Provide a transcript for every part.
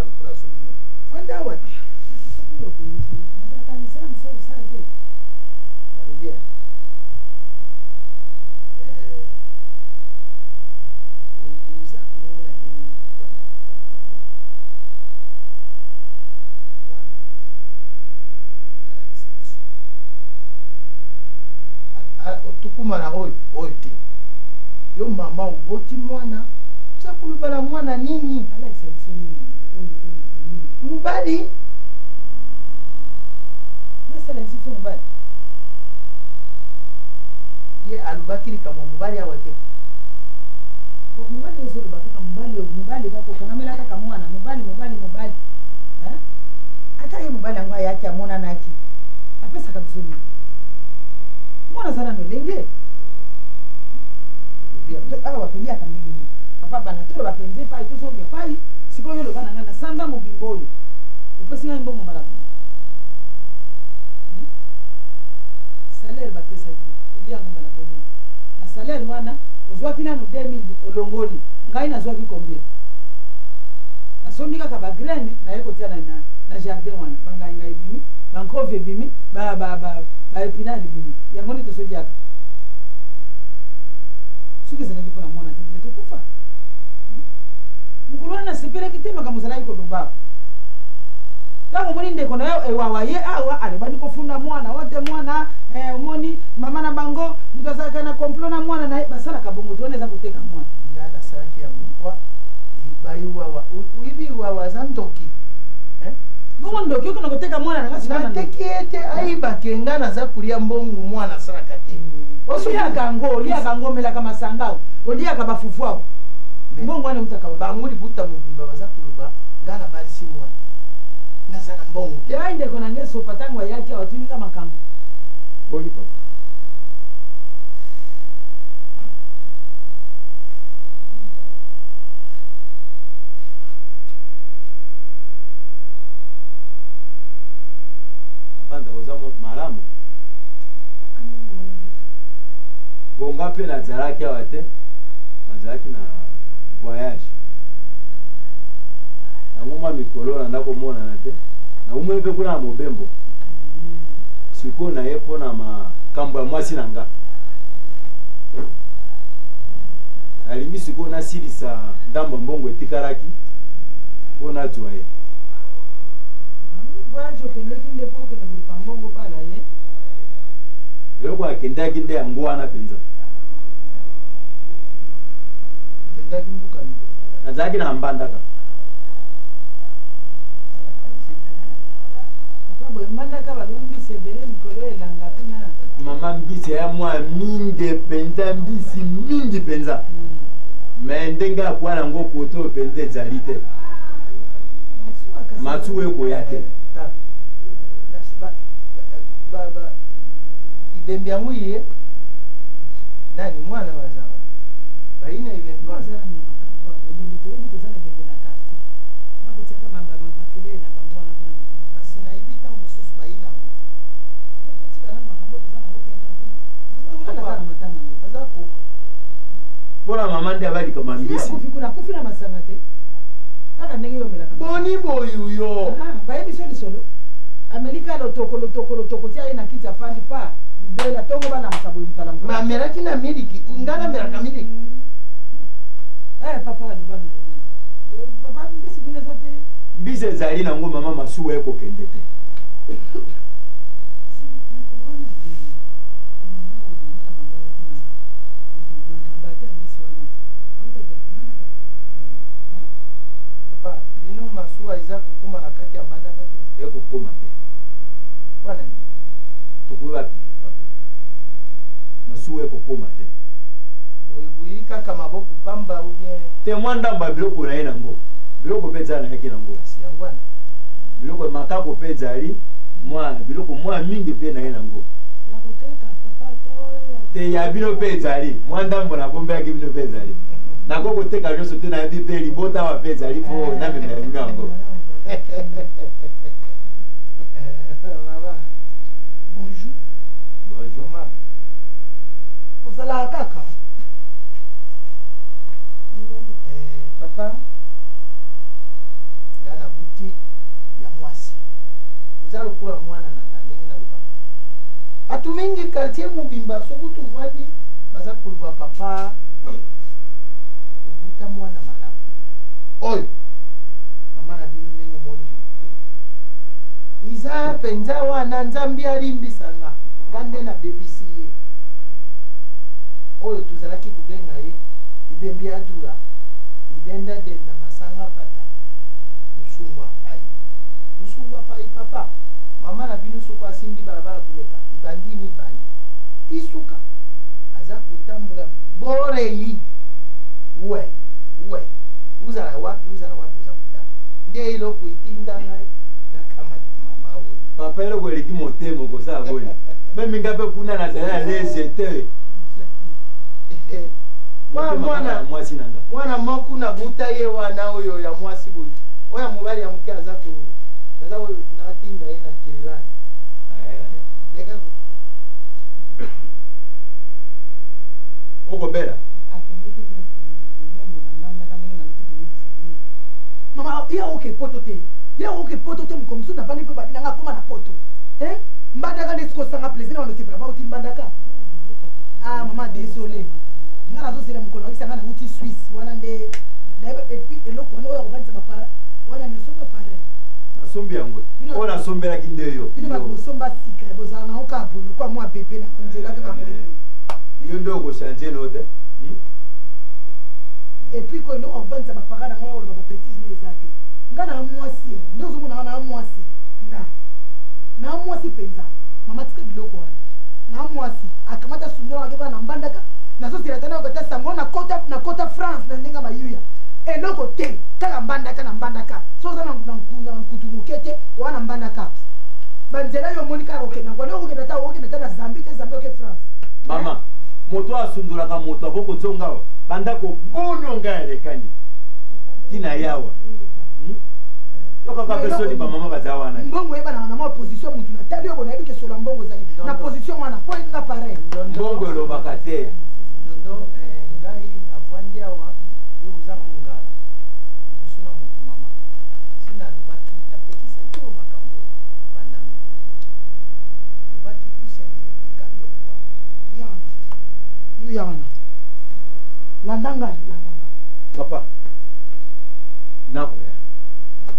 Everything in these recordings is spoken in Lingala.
mwana alukula sojino fwenda wati sokuyo kwinji nazaka ni sana so usade narubia uza kumuona nini kwa na mwana tukumana oyo te yo mama uboti mwana sakulubala mwana nini mubali mesala nzito mubali ye alubakiri kama mubali awa te mubali yozoloba kaka mubali kako kangamela kaka mwana mubali ata ye mubali yango ayaki amona naki apesaka biso nini mwana zala nolenge awa toliaka ndenge nini papa bana tolo bapenze pai tozonge pai sikoyo oloba na ngai na sanda mobimbo oyo opesi ngai mbongo malamu salaire bapesaki oliango mbala bonia na salaire wana ozwaki nanu 2000 olongoli ngai nazwaki combien nasombi kaka bagraine naye kotia na jardin wana bangai bimi bankove bimi baepinari bimi yango nde tosoliaka soki ezalaki mpona mwana te bile tokufa mokolo wana nasepelaki te makambo ozalaki koloba ntango omoni ndeko na yo ewawa ye awa alebandi kofunda mwana ote mwana omoni mama na bango moto azalaka na complot na mwana na ye basalaka bongo te wana eza koteka mwana nga nasalaki yango kwa baiwawa uyibi iwawa aza ndoki bongo ndoki okena koteka mwana nanga sika nateki ete ayibake nga naza kulia mbongo mwana asalaka te oliaka ngo omelaka masanga oliaka bafufu awo mbongo wana eutaka bango libuta mobimba baza koloba nga na balisi mwana naza na mbongo te ai ndeko na nge sopa ntango ayaki awa tuninga makambo boni papa avanda oza malamu bonga mpe nazalaki awa te nazalaki na voyage yango mwa mikolo na ndako monana te naumwe mpe kuna na mobembo sikoyo na ye mpona makambo ya mwasi na nga nalingi sikoyo nasilisa ndambo mbongo etikalaki mpo nazwa ye voyage okendeki nde mpo okende koluka mbongo bala ye eloko akendaki nde yango wana mpenza kendaki mbuka ni nazalaki na mbandaka papa boye mbandaka balobi mbisi ebele mikolo elanga kuna mama mbisi ya mwa mingi mpenza mbisi mingi mpenza me ndenge akwa nango koto mpenza ezali te masuwa ekoya te ibembe yango ye nani mwana wazawa baina ibembe waza na makambo ebembe toyebi toza na ebembe na karti bakotiaka makelele na bango wana kuna kasi nayebi ntango mosusu baina yango otika nano makambo toza na okenda kuna baza koka mpona mama nde abalikama mbisi akufi na masanga te kaka ndenge yomelaka boni boyuyo bayebi so lisolo amelika lotoko tia ye na kiti afandi pa libela ntongo balamuka boye mutala mokolo mamelaki na miliki nga namelaka miliki papa alobana papa mbisi bino eza te mbisi ezali nango mama masuwa ekokende te papa bino masuwa eza kokuma na kati ya mbandaka te ekokoma te wana nini tokoyeba papa masuwa ekokoma te boyebuyi kaka maboko pamba ou bien te mwa ndambo ya biloko na ye nango biloko mpe ezala nayaki nango kasi yango wana biloko makako mpe ezali mwa biloko mwa mingi mpe na ye nango te ya bino mpe ezali mwa ndambo nabombelaki bino mpe ezali nako koteka nyonso te nayebi mpe libota awa mpe ezali mpo namemela bino yango mama bonjour bonjour mama ozalaka kaka papa nga na uzalo kula mwana na ngandenge na lupa atu mingi quartier mubimba sokutu vandi baza kuluba papa ubuta mwana malamu oyo mama na bino ndenge moni iza penza wana nzambi alimbisanga ngande na bebisi ye oyo tuzalaki kubenga ye ibembi adura idenda denda masanga pata musungwa pai papa mama na bino soko asimbi balabala kuleka ibandini bani isuka aza kutambula bore yi we uzala wapi uza kuta nde ilo kuitinda ngai na kama mama oyo papa elo kweleki motemo kosa boni meme ngape kuna nazala leze te mwana moku na buta ye wana oyo ya mwasi boyi oya mobali ya moke aza natinda ye na kirilani okobela mama ya oke poto te mukomsu na bani pe babinanga koma na poto mbandaka nde sikosanga plaisir na wando sepela uti mbandaka ah mama désolé nga nazosela mokolo akisanga na uti Suisse wana nde et puis eloko wana oyo akobandisa bapara wana nyosomba pare nasombi yango oyo nasombelaki nde yo bino bakosomba sika bozala nango kaka boye kwa mwa bebe na nzela kaka boye yo nde okochange no te et puis ko eloko akobandisa bapara nango oyo koloba bapetise no eza te nga na mwasi nde ozomonanga na mwasi na mwasi mpenza mama tika biloko wana na mwasi akamata sundolo akeva na mbandaka nazosela tana okata sango na kota France na ndenga mayuya eloko te kaka mbandaka na mbandaka soza na nkutu moke te owa na mbandaka banzela yo omoni kaka okenda kwani okokenda ta na Zambie te Zambie oke France mama moto asundolaka moto akokozongawa bandako bononga elekani tina yawa yokaka pesoni bamama baza wana mbongo yebana na mwa position mutu na tali obo na yebi ke sola mbongo zali na position wana po elinga pareil mbongo elobaka te ndondo ngai avwandi awa yo uza kungala liboso na motu mama sina alobaki napekisaki yo makambo banda mikolo eleki alobaki kusi anzie tika bilokwa yana landanga papa nakoya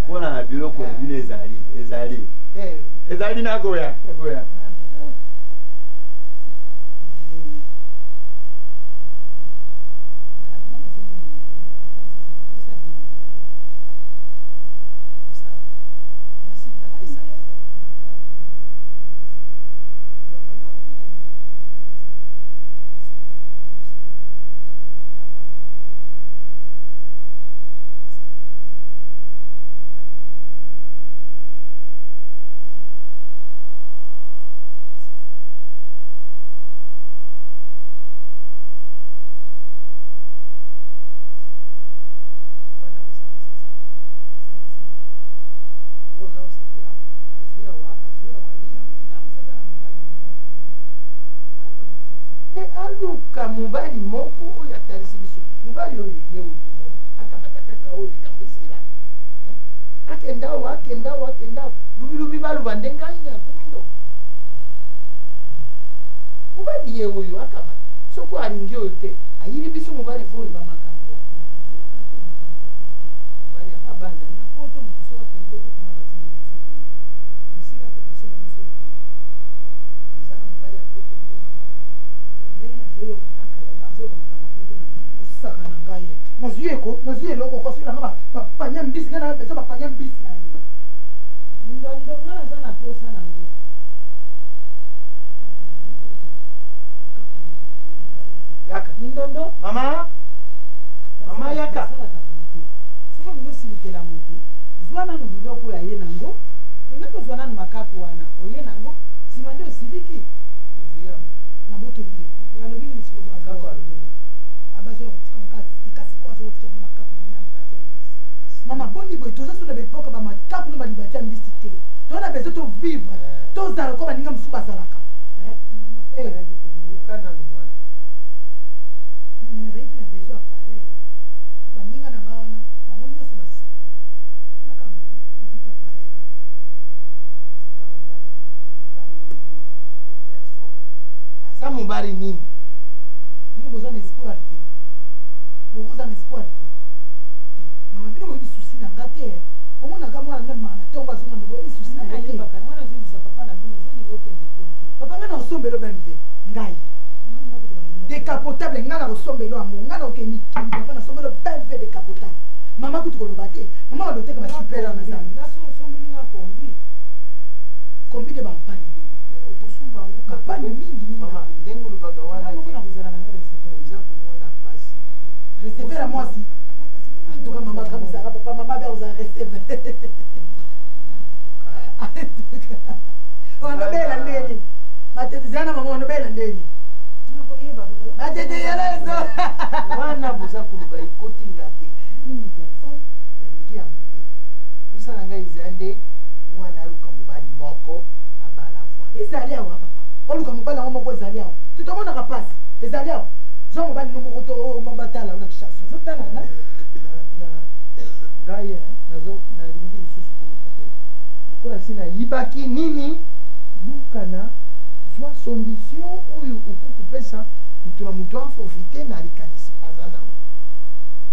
mpona na biloko na bino ezali nakoya aluka mobali moko oyo atalisi biso mobali oyo ye utumoni akamata kaka oyo likambo esila akenda awa lubilubi baluba ndenge aini akumi ndo mobali ye oyo akamata soko alingi oyo te ayiri biso mobali oyo bamakambo ya mobali ya mabanza na poto mutu soka kende ko koma batini biso ko musika te basoma biso ko nzana mobali ya poto bino na mwana ndenge nazoyoka kaka nazoyoka makambo ya poto na osaka na ngai nazwi eloko kosolanga bapanya mbisi ngai na beso bapanya mbisi na ye ndondo nga naza na posa nango yaka mindondo mama yaka soko olingi osilitela motu zwa nanu biloko oyo aye nango olingi kozwa nanu makaku wana oye nango nsima nde osiliki na botoli balobi nini makaku alobi abazo ikasi kwa zo tia makaku na mbati ya mbisi mama boni boy toza sona bepoka ba makaku na balibati ya mbisi te tona bezo to vivre tozala ko baninga musu bazalaka ukana no mwana nina zaidi na bezo apare baninga na ngawana bango nyoso basi na ka vipa pare mubali nini bino besoin d'espoir te bokoza na espoir te mama bino boyebi susi na nga te omonaka mwana nde mana ntongo azonga me boyebi susi na nga te papa nga na kosombelo bmv ngai décapotable nga na kosombelo yango nga na koke mikili papa nasombelo bmv décapotable mama kutu koloba te mama baloteka basupere na zami kombi de bampani okosumba ngo kapani mingi mama ndenge olobaka wana te oza komona pasi receveur ya mwasi antuka mama kamisaka papa mama bia oza receveur wanobela ndeni matete zana mama wanobela ndeni matete yalezo wana boza koloba ekoti nga te yalingi yango te osala ngai eza nde mwana aluka mobali moko abala fois ezali awa papa oluka mobali yango moko ezali awa totomonaka pasi ezali awa zwa mobali no moko to babatala ona kishaso ozotala na ngai nalingi lisusu koluka te lokola si nayibaki nini bukana zwa solution oyo okokopesa mutu na mutu aforfite na likanisi aza nango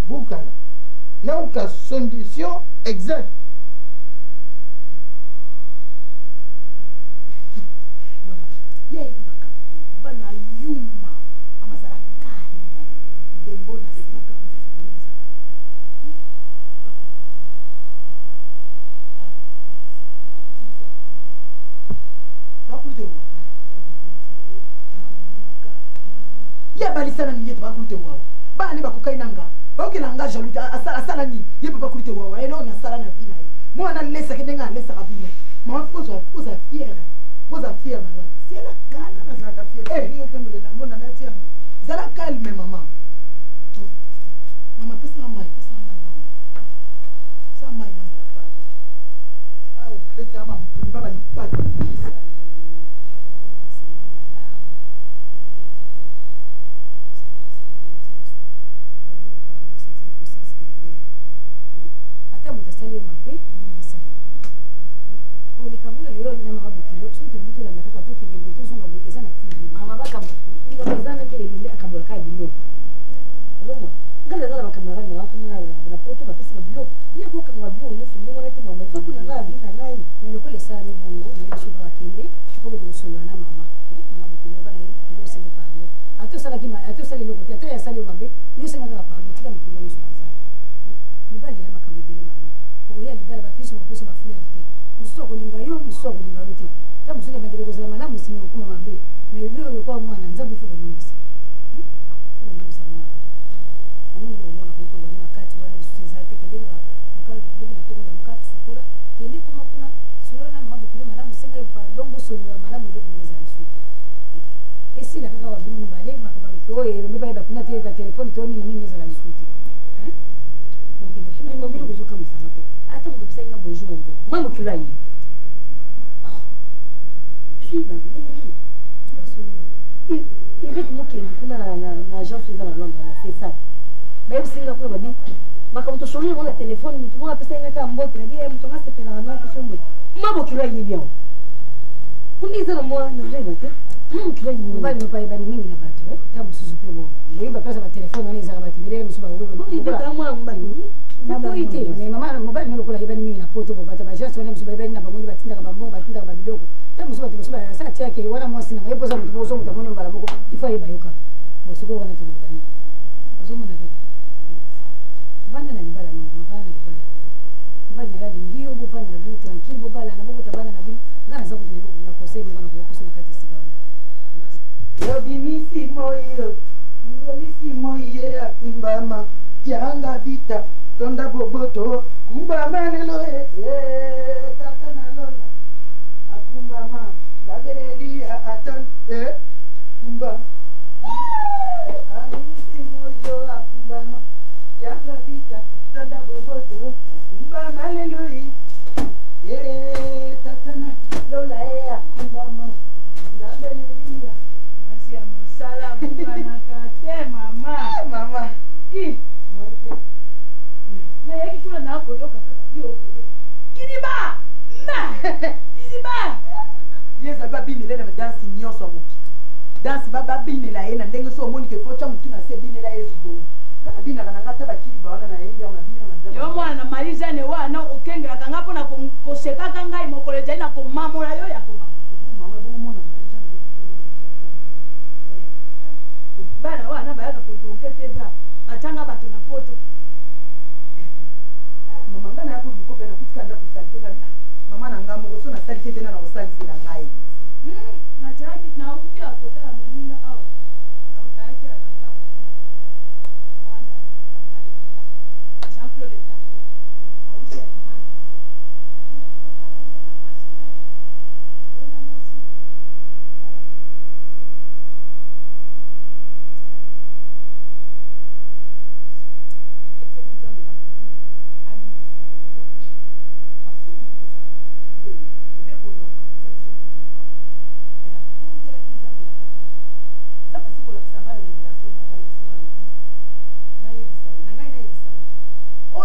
bukana nauka solution exact yeyebi makambo te mobali na yuma mama azala kalme ndembo na simaka ye balisana nini ye te bakulu te wawa bana nde bakokai nanga bakokela nga jaloux te asala nini ye mpe bakulu te wawa eloni asala na vi na ye mwana alesaki ndenge alesaka bino mama oza fiere boza fiere na ngai zala calme zala calme mama mama pesanga mai nani sa mai nani lapado okreta bamprima balipado ata moto asali yo mabe ebisali olikambo oyo na mama bokilo soki tobutela kaka tokende boye tozonga boye eza na tv mama bakambo likambo eza na te elombe akambolaka ya biloko ozomona ngana eza na makambo nanga mama komona na poto bapesi ba biloko ye kokanga biloko nyonso ndenge wana te mama ifo kuna ngai na ngai mais lokola esalami bongo na yesu kaka kende po kende kosolola na mama mama bokilo bana ye kilo osenge pardon ate osali eloko te ate oyo asali yo mabe yo osenga kaka pardon tika mitumba nyonso na zala mibali ya makambo ebele mama oya libala bakristo bakopesa bafleur te mosusu akolinga yo mosusu akolinga yo te ta mosusu ebandeli kozala malamu nsimi kokuma mabe mais oyo lokola mwana nzambe ifo kolimbisa kolimbisa mwana amoni komona kokola na kati wana lisusu eza te kende mokalo lobi na tongo ya mokati sukola kende koma kuna solola na mama bokilo malamu senga yo pardon bosolola malamu eloko ngo ezala lisusu te esila kaka babino mibale makambo oyo elombe bayeba kuna te ka telefone to nini nini ezala lisusu te okende kuna mobili kozoka mosala ko ata moto pesenga bonjour ngo mwa mokilo aye irete mokende kuna na agence eza na londres na fesa bayebisinga kuna babi makambo tosolola yango na telefone motu moko apesenga kaka mbote abi moto anga sepelaka na question mbote mwa mokilo ayebi yango kuna eza na mwa nazayeba te mobali mopayebani mingi na bato ta mosusu mpe boyeba mpesa batelefone wana ezaka bato mbele misu bakoyi te mais mama mobali nolokola ayebani mingi na poto bobata bagence wana misu bayebani na bango nde batindaka bambongo batindaka babiloko ta mosu bato mosu basa atiaki wana mwasi nanga yepoza moto moko ozomuta moni mbala moko ifo ayeba yo kaka bosikoyo wana tolobani ozomona te vanda na libala nini mavanda na libala mobali nayo alingi yo bovanda na bino tranquille bobala na bokota bana na bino nga naza kutu na conseil moko na koyokoso na kati esika wana yobimisi moyo ngolisi moye akumbama yanga vita tonda boboto kumbama lelo tata na lola akumbama zabeleli atan kumba yobimisi moyo akumbama yanga vita tonda boboto kumbama lelo tata na lola akumbama zabeleli ya mosala bunganaka te mama mama mwete nayaki kuna nakoyoka kaka yo kiniba kiniba yeza babinelele dansi nyonso ya mokili danse babinela ye na ndenge so omoni ke fo tya motu na se binela yesu bongo nga na binaka na nga ata bakili bawana na ye ngiao na bino na nzambe yo mwana na marizane wana okengelaka nga mpona kosekaka ngai mokolo ezali na komamola yo ya komama mama bomona marija na bana wana bayaka kotonke peza batanga bato na poto mama nga na ya koliko mpe nakutika nda kosalite nga mama na nga moko so nasalite te na kosalisela ngai najaki nauti ya kotala moninga awa nautayaki ya nanga mwana Jean-Claude Tango auti ya limani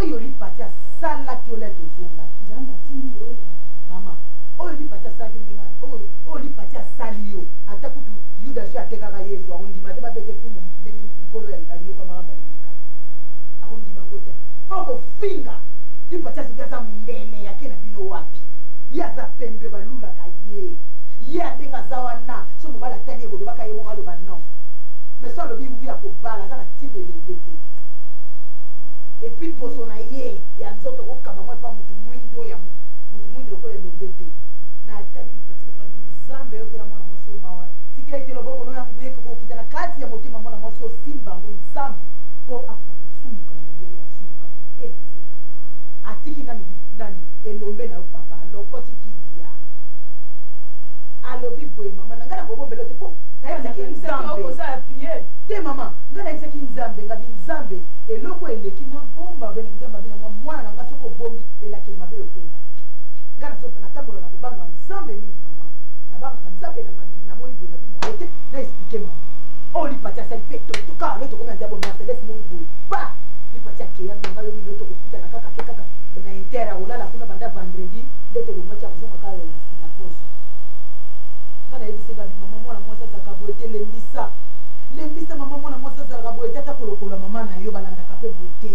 oyo lipati asalaki olete ozongaki mama oyo lipati asalaki ndenga oyo lipati asali yo ata kutu yuda so atekaka yesu akondima te babete fumu ndenge nkolo anyoka makambo alingikaka akondima ngo te okofinga lipati asoki aza mondele ake na bino wapi ye aza pembe balulaka ye andenge aza wana so mobali atali ye kolobaka ye moko aloba non mais so alobi wi akobala aza na ntina elenge te epuis poso na ye ya nzoto kokaba mwa epa mutu mwindi oyo mutu mwindi lokola elombe te na atali lipatilikaa nzambe eyokela mwana mwasi omawa tikila ite loboko no yangu yeke kokita na kati ya motema mwana mwasi osimba yango nzambe mpo akoka kosumuka na modele asumuka te na nzela atiki nani elombe na yo papa alokoti kidia alobi boye mama na ngai nakobombela te mpo nayebisaki nzambe te mama ngai nayebisaki nzambe ngabi nzambe eloko eleki na bomba bene nzambe abinanga mwana na ngai soki obombi elakeli mabe yokoyeba ngai natambola na kobanga nzambe mingi mama nabangaka nzambe namoni boye na bino aye te na explike mama oyo lipati asali mpe tokaka lo tokomi na nzambe mercedes moko boye pa lipati akeya bino ngai yo mino tokokutana kaka ke kaka na inter akolala kuna banda vendredi nde tolongwaki akozonga kaka na poso ngai nayebisika mama mwana mwasi azalaka boye te lembisa mama mwana mwasi azalaka boye te ata kolokola mama na yo balandaka mpe boye te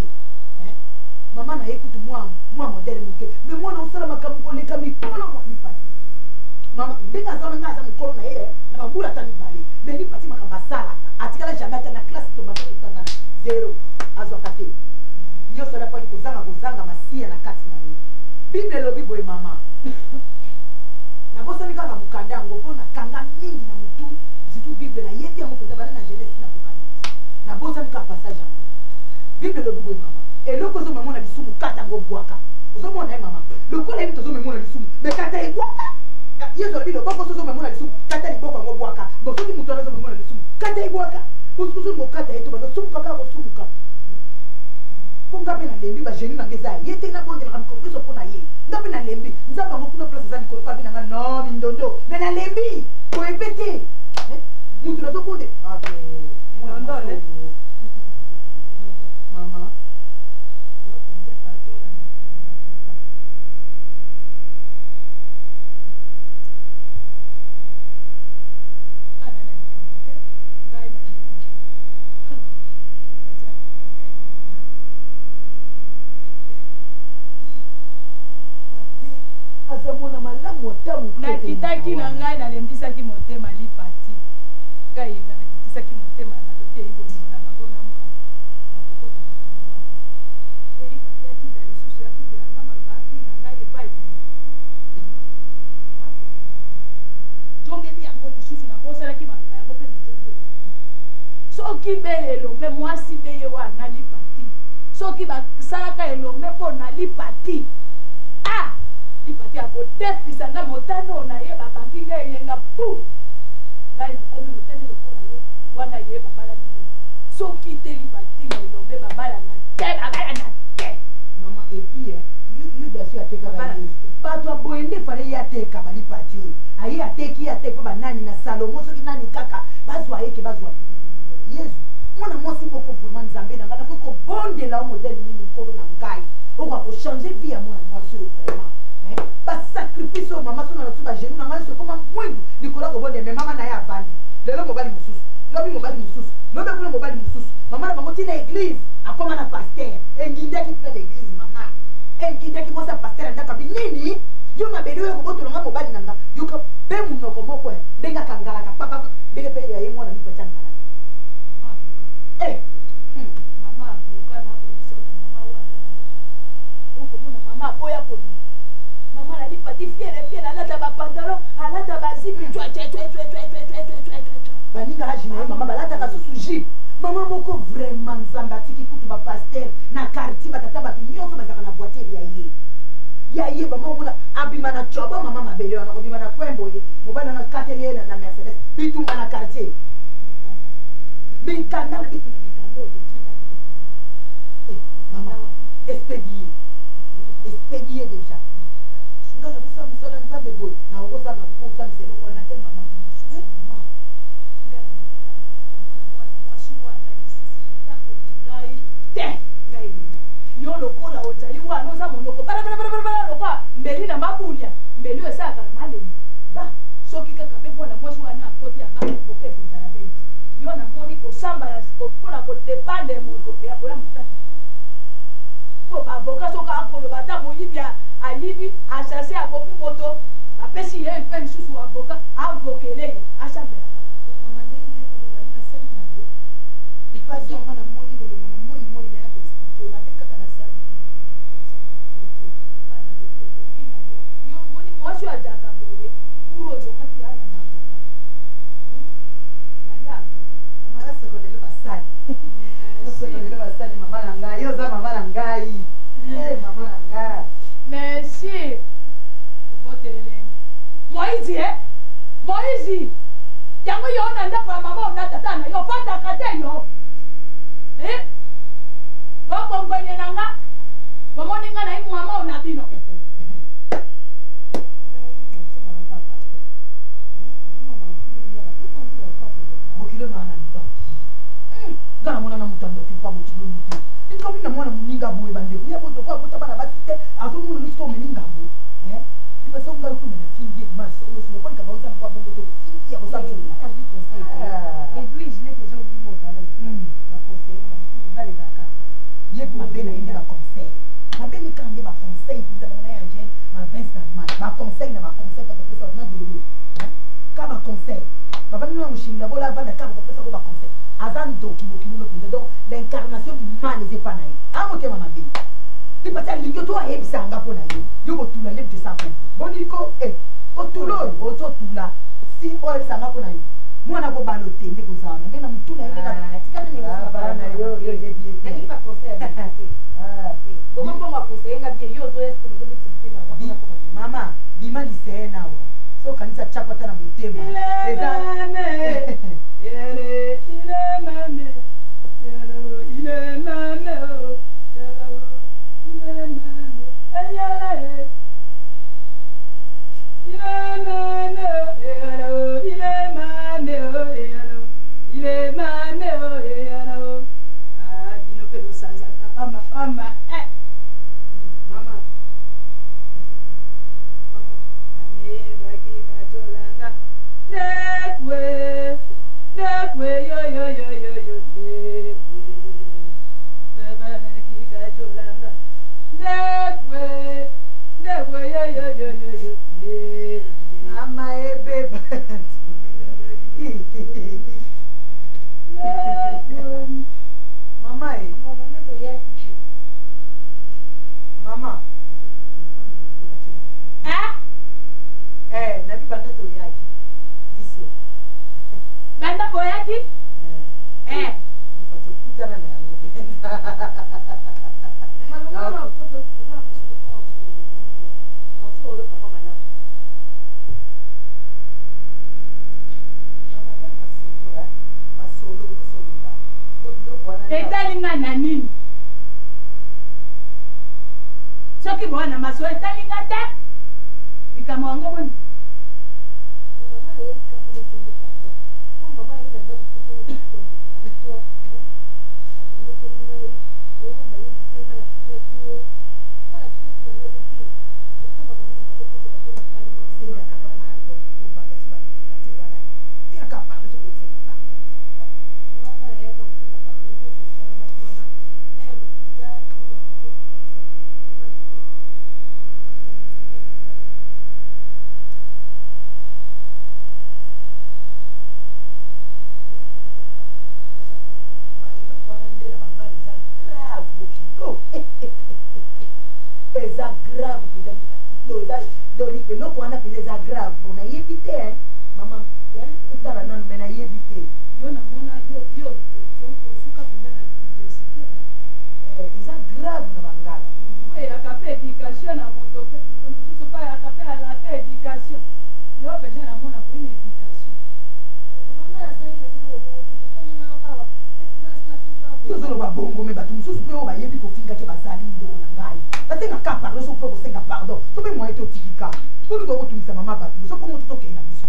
mama na ye kutu mwa modele moke me mwana osala makambo koleka mikolo mwa lipati mama ndenge aza nanga aza mokolo na ye na bambula ata mibale me lipati makambo asalaka atikala jamai ata na klase tobanda kotanga na zero azwaka te nyonso alapali kozanga masiya na kati na ye bible elobi boye mama nabosani kaka mokanda yango mpo nakanga mingi na motu surtout bible nayebi yango mpenza bana na genese na apocalypse nabosani kaka passage yango bible elobi boye mama eloko ozomemona lisumu kata yango bwaka ozomona ye mama lokola yebi tozomemona lisumu me kata ebwaka yesu alobi loboko so ozomemona lisumu kata liboko yango bwaka bosoki motu wana ozomemona lisumu kata ebwaka kozozongo kata ye to bandosumuka kaka kosumuka mpo nga mpe nalembi bageni nanga eza ye te nabondelaka mikolo nyonso mpo na ye nga mpe nalembi nzambe yango kuna place aza likolo epa binanga no mindondo me nalembi koyepe te mutu nazobonde mama aza mwana malamu atamu nakitaki na ngai nalembisaki motema lipati ngai yenga nakitisaki motema nalobi eyibolingo na bango na mwana nakokota makambo wana elipati yatinda lisusu yatindela nga maloba afinga ngai epai jongeli yango lisusu nakosalaki maloba yango mpe najongeli soki be elombe mwasi be ye wana lipati soki basalaka elombe mpo na lipati lipati akodefisa nga motano na ye babambi nga eyenga pu ngai nakomi motane lokola yo wana ye babala nini soki te lipati na elombe babalana te mama epui yudasi atekaka bato aboye nde fale ye ateka balipati oyo aye ateki ate mpo banani na salomo soki nani kaka bazwa yeke bazwa yesu mwana mwasi moko vraimen nzambe na ngai nakoki kobondela o modele nini nkolo na ngai okoka kochange vie ya mwana mwasi oyo vraiment basacrifice oyo mama so na losu bagenu na ngai sokoma mwindu likolo kobonde me mama na ye avandi lelo mobali mosusu lobi mobali mosusu lobi kuna mobali mosusu mama na bango tina église akoma na paster engindaki tina l'église mama engindaki mwasi ya paster andaka binini yo mabele oyo kobotolanga mobali nanga yoka mpe munoko moko ndenge akangalaka papa ndenge mpe yaye mwana mipatya ngalaka mama avoka na abonisa mama wana okomona mama aboya komi mama nali pati fiere alata bapantalon alata bazipi baninga agi na ye mama balataka susu jipe mama moko vraiment nzambe atiki kutu bapaster na quartier batata bato nyonso bazalaka na voiture ya ye bama omona abima na cobo mama mabele wana kobima na kwembo ye mobali wana kateli ye na mercedes bitumba na quartier mikanda na bitumba mama expédié déjà ngala kosala mosala nzambe boye na okosala na kokosangisa eloko wana te mama yo lokola ozali wana oza monoko balabala lokola mbeli na mabulia mbeli oyo esalaka na malembo ba soki kaka mpe mpona mwasi wana akoti abakoka ekozala beli yo namoni kosambala mpona kodepande moto oya motata po baavoka soki akoloba ata moyibi ayibi asase abomi moto bapesi ye mpe lisusu avoka avokele ye asambelaka mwasi ajaka boye kuro ozongaki ana na avoka yanda avoka asokolelo basali mama na ngai yo oza mama na ngai mama na ngai merci oboteleleni moizi yango yo na ndako ya mama ona tata na yo fandaka te yo bokongwenye na nga bomoni nga na ye mama ona bino bokilo na wana ndoki nga na mona na moto andoki kwa bokilo nute ikomi na mwana moninga boye bandeko ya botoko abota bana basi te azomona lusika omeli ngambo libaso ngai kumena fingi maso olosumokolika baosana kwa bongo te fingi ya kosala ye mabe na ye nde baconseil mabe nekaka nde baconseil mpenza bango na ya jeune ma 20 normal baconseil na baconseil bakopesa na dolo ka baconseil bavandi na moshinga bola avanda ka bakopesa ko baconseil aza ndoki bokilolo mpenza donc l'incarnation du mal eza epa na ye amotema mabe lipati alingi to ayebisanga mpo na ye yo kotula nde mutesa kompo boniko kotula oyo ozotula si oyebisanga mpo na ye mwana kobala te nde kozala nde na mutuna ye mama bima liseye nawa so kanisa chakwata na motema mama ebe mama mama nabi banda toyaki biso banda koyaki tokutana na yango etalinga na nini soki bwana maso etalinga te likambo yango boni eloko wana mpenza eza grave po nayebi te mama etala nanu me nayebi te yo namona yo osuka mpenza na université eza grave na bangala oyaka mpe éducation na moto mosusu mpe ayaka mpe alata éducation yo mpenza namona koyina éducation yo ozoloba bongo me bato mosusu mpe oyo bayebi kofingaki bazali ndeko na ngai basengaka pardon so mpe kosenga pardon so mpe moye te otikika toluka kotumisa mama bato so mpongo totokei na biso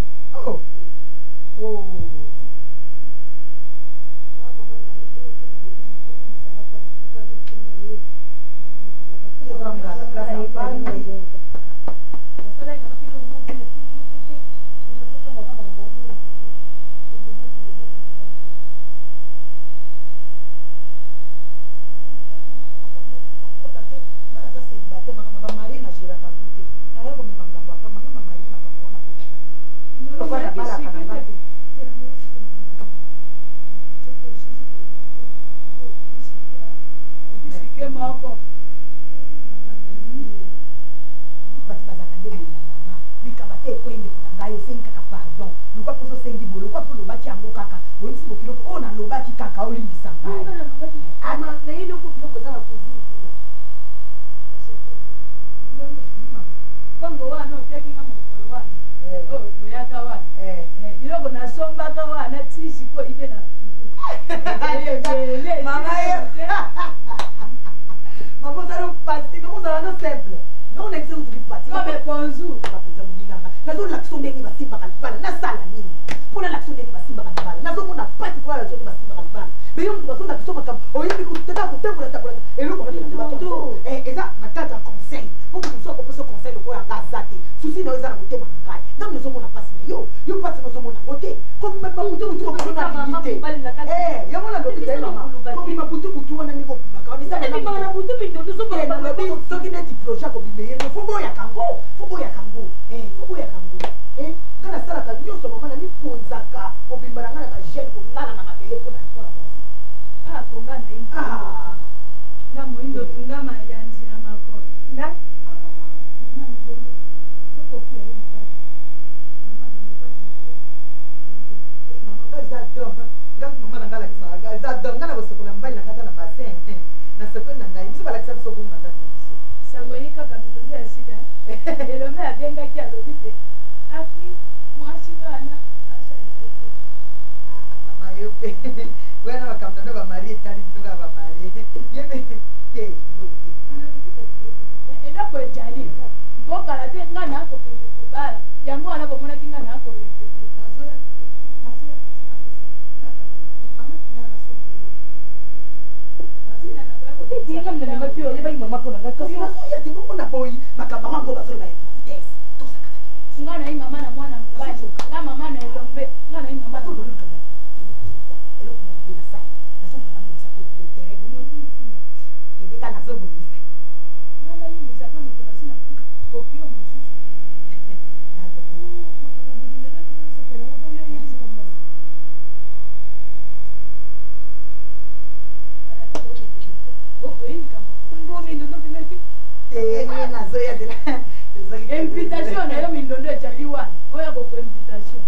invitation na yo mindondo ejali wana oyo koko invitation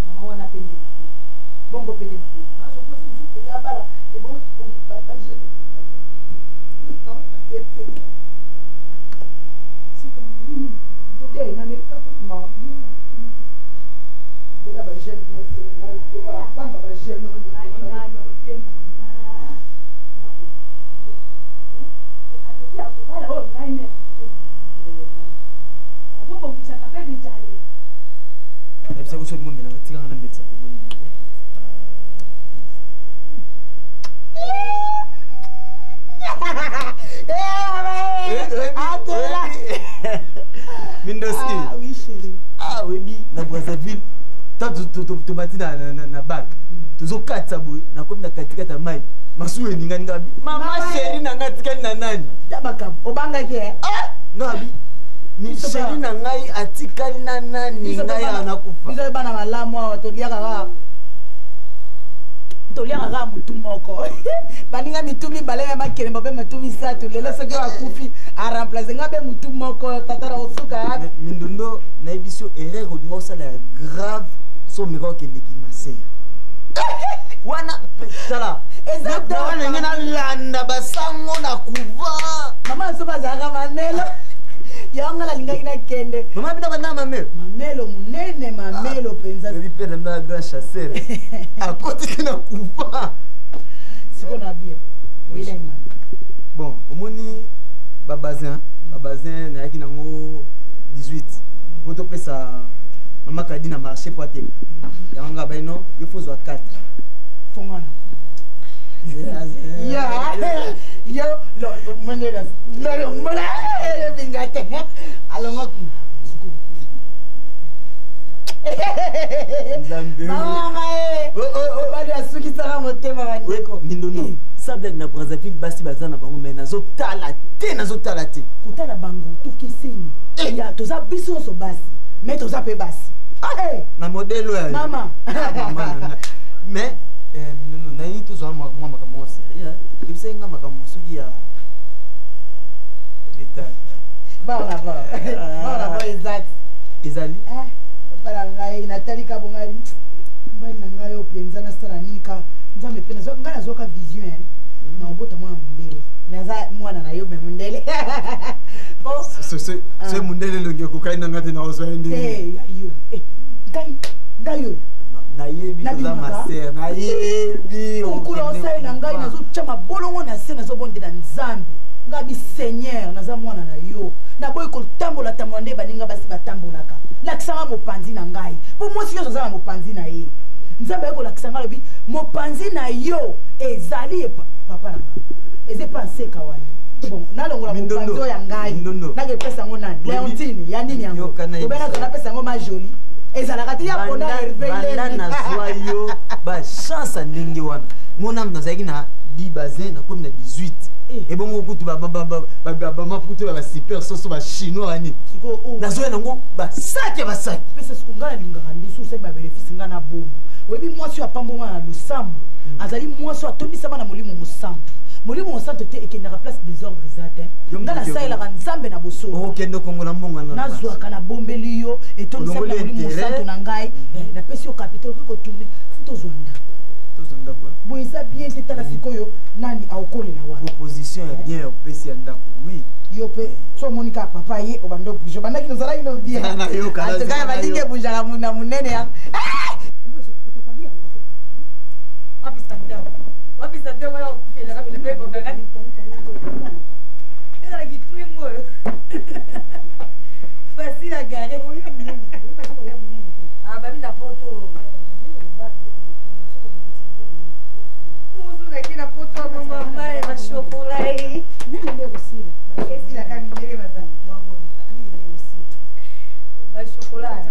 mama wana pende bongo pende maso posi musu pende abala e bon ba jele non c'est comme de na ne ka ma de la ba jele no ba ba jele no bisa kusho di mombela ngatika ngana mbetsa go bondi Mindoski. Ah oui chérie. Ah oui na Brazzaville. To bati na bac. Tozo katsa boy na komi na katika ta mai. Masuwe ninga ngabi. Mama chérie na ngatika na nani? Tabakam obanga ke. Ah ngabi. Ni chérie na ngai atikali na nani ngai anakufa. Biso bana malamu awa to liaka ka. To toliaka kaka motu moko baninga mitu mibale me makelemba mpe motu misato lelo soki akufi aremplace nga mpe motu moko tata na kosuka mindondo nayebi biso erreur olinga osala ya grave so meka okendeki maseya wana tala wana nge nalanda basango na kuva mama aso bazalaka mamelo yango nalingaki nakende mama bina bana mamelo mamelo monene mamelo mpenza ebi mpe na mba grand chasseur akoti te na kuva siko na bie oyelai mama bon omoni babazin nayaki nango 18 po topesa mama kadi na marché po ateka yango nga baino yo fo zwa 4 fongana yo monela mona bingate alonga nzambe bali asukisaka motema bandeko mindono sablek na Brazzaville basi baza na bango me nazotala te kotala bango tokeseni ya toza biso nyonso basi me toza mpe basi na modele oyo mama mais mindono nayi tozwa mwa makambo mo sérieux ebisaki nga makambo soki ya détail baona ezati ezali bala ngai natali ka bongai mbali na ngai oyo mpenza nasala nini ka nzambe mpe ngai nazoka vision na obota mwana mondele naza mwana na yo me mondele se mondele elongi ekokai nanga te na ozwa ye ndenge yo ngai oyo nayebi toza maser nayebi okula osali na ngai nazotya mabolongo na se nazobondela nzambe ngai biseigneur naza mwana na yo naboyi kotambola nde baninga basi batambolaka lakisanga mopanzi na ngai mpo mwasi nyonso aza na mopanzi na ye nzambe aye kolakisanga alobi mopanzi na yo ezali papa na ngai eza epa nseka wana bon nalongola mopanzi oyo ya ngai nakepesa yango nani leontine ya nini yango obena tonapesa yango majoli ezalaka te ya pona banda nazwa yo bachance ndenge wana monam nazalaki na 10 bazin nakomi na 18 ebongo kutu bamaputu ya basuper soso bachinois ani nazoya nango basaki pesa siku ngai nalingaka ndiso osali babénéfice ngai na bomba oyebi mwasi oyo apamboma na losambo azali mwasi oyo atondisama na molimo mosantu molimo mosantu te ekendaka place désordre eza te ngai nasalelaka nzambe na bosolo okende kongola mbongo nazwaka nabombeli yo etondisami na molimo mosantu na ngai napesi yo capital okoki kotourne tozwa ndako boye eza bien te tala sikoyo nani aokolela wana opposition ya bien opesi ya ndako oui yo mpe so omoni kaka papa ye obanda obouge obandaki nozalaki no bien atokaya balingi ebougeaka na monene yango wapisa te oyo okufela kabila mpe kokaka ezalaki twingo oyo facile à garer babinda poto ozulaki na poto mamama bashokola esila kamindele bashokola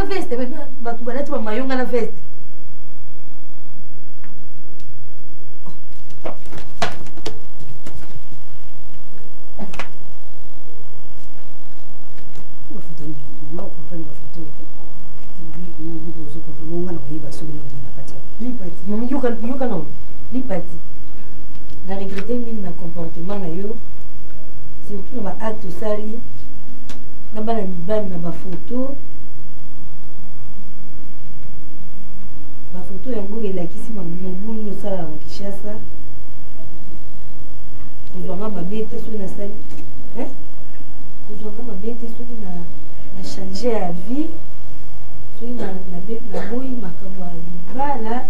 na veste bato balati bamayonga na veste bafoto ndenge nakompani bafoto ozokonga na koyeba soki na kati lipati mami yoka nao lipati na regrete mingi na comportement na yo surtout na baacte osali na bana mibali na bafoto yango elakisi mobulu osalaka na Kinshasa kozwanga mabe te soki nasali kozwanga mabe te soki na change ya vie soki naboyi makambo ya libala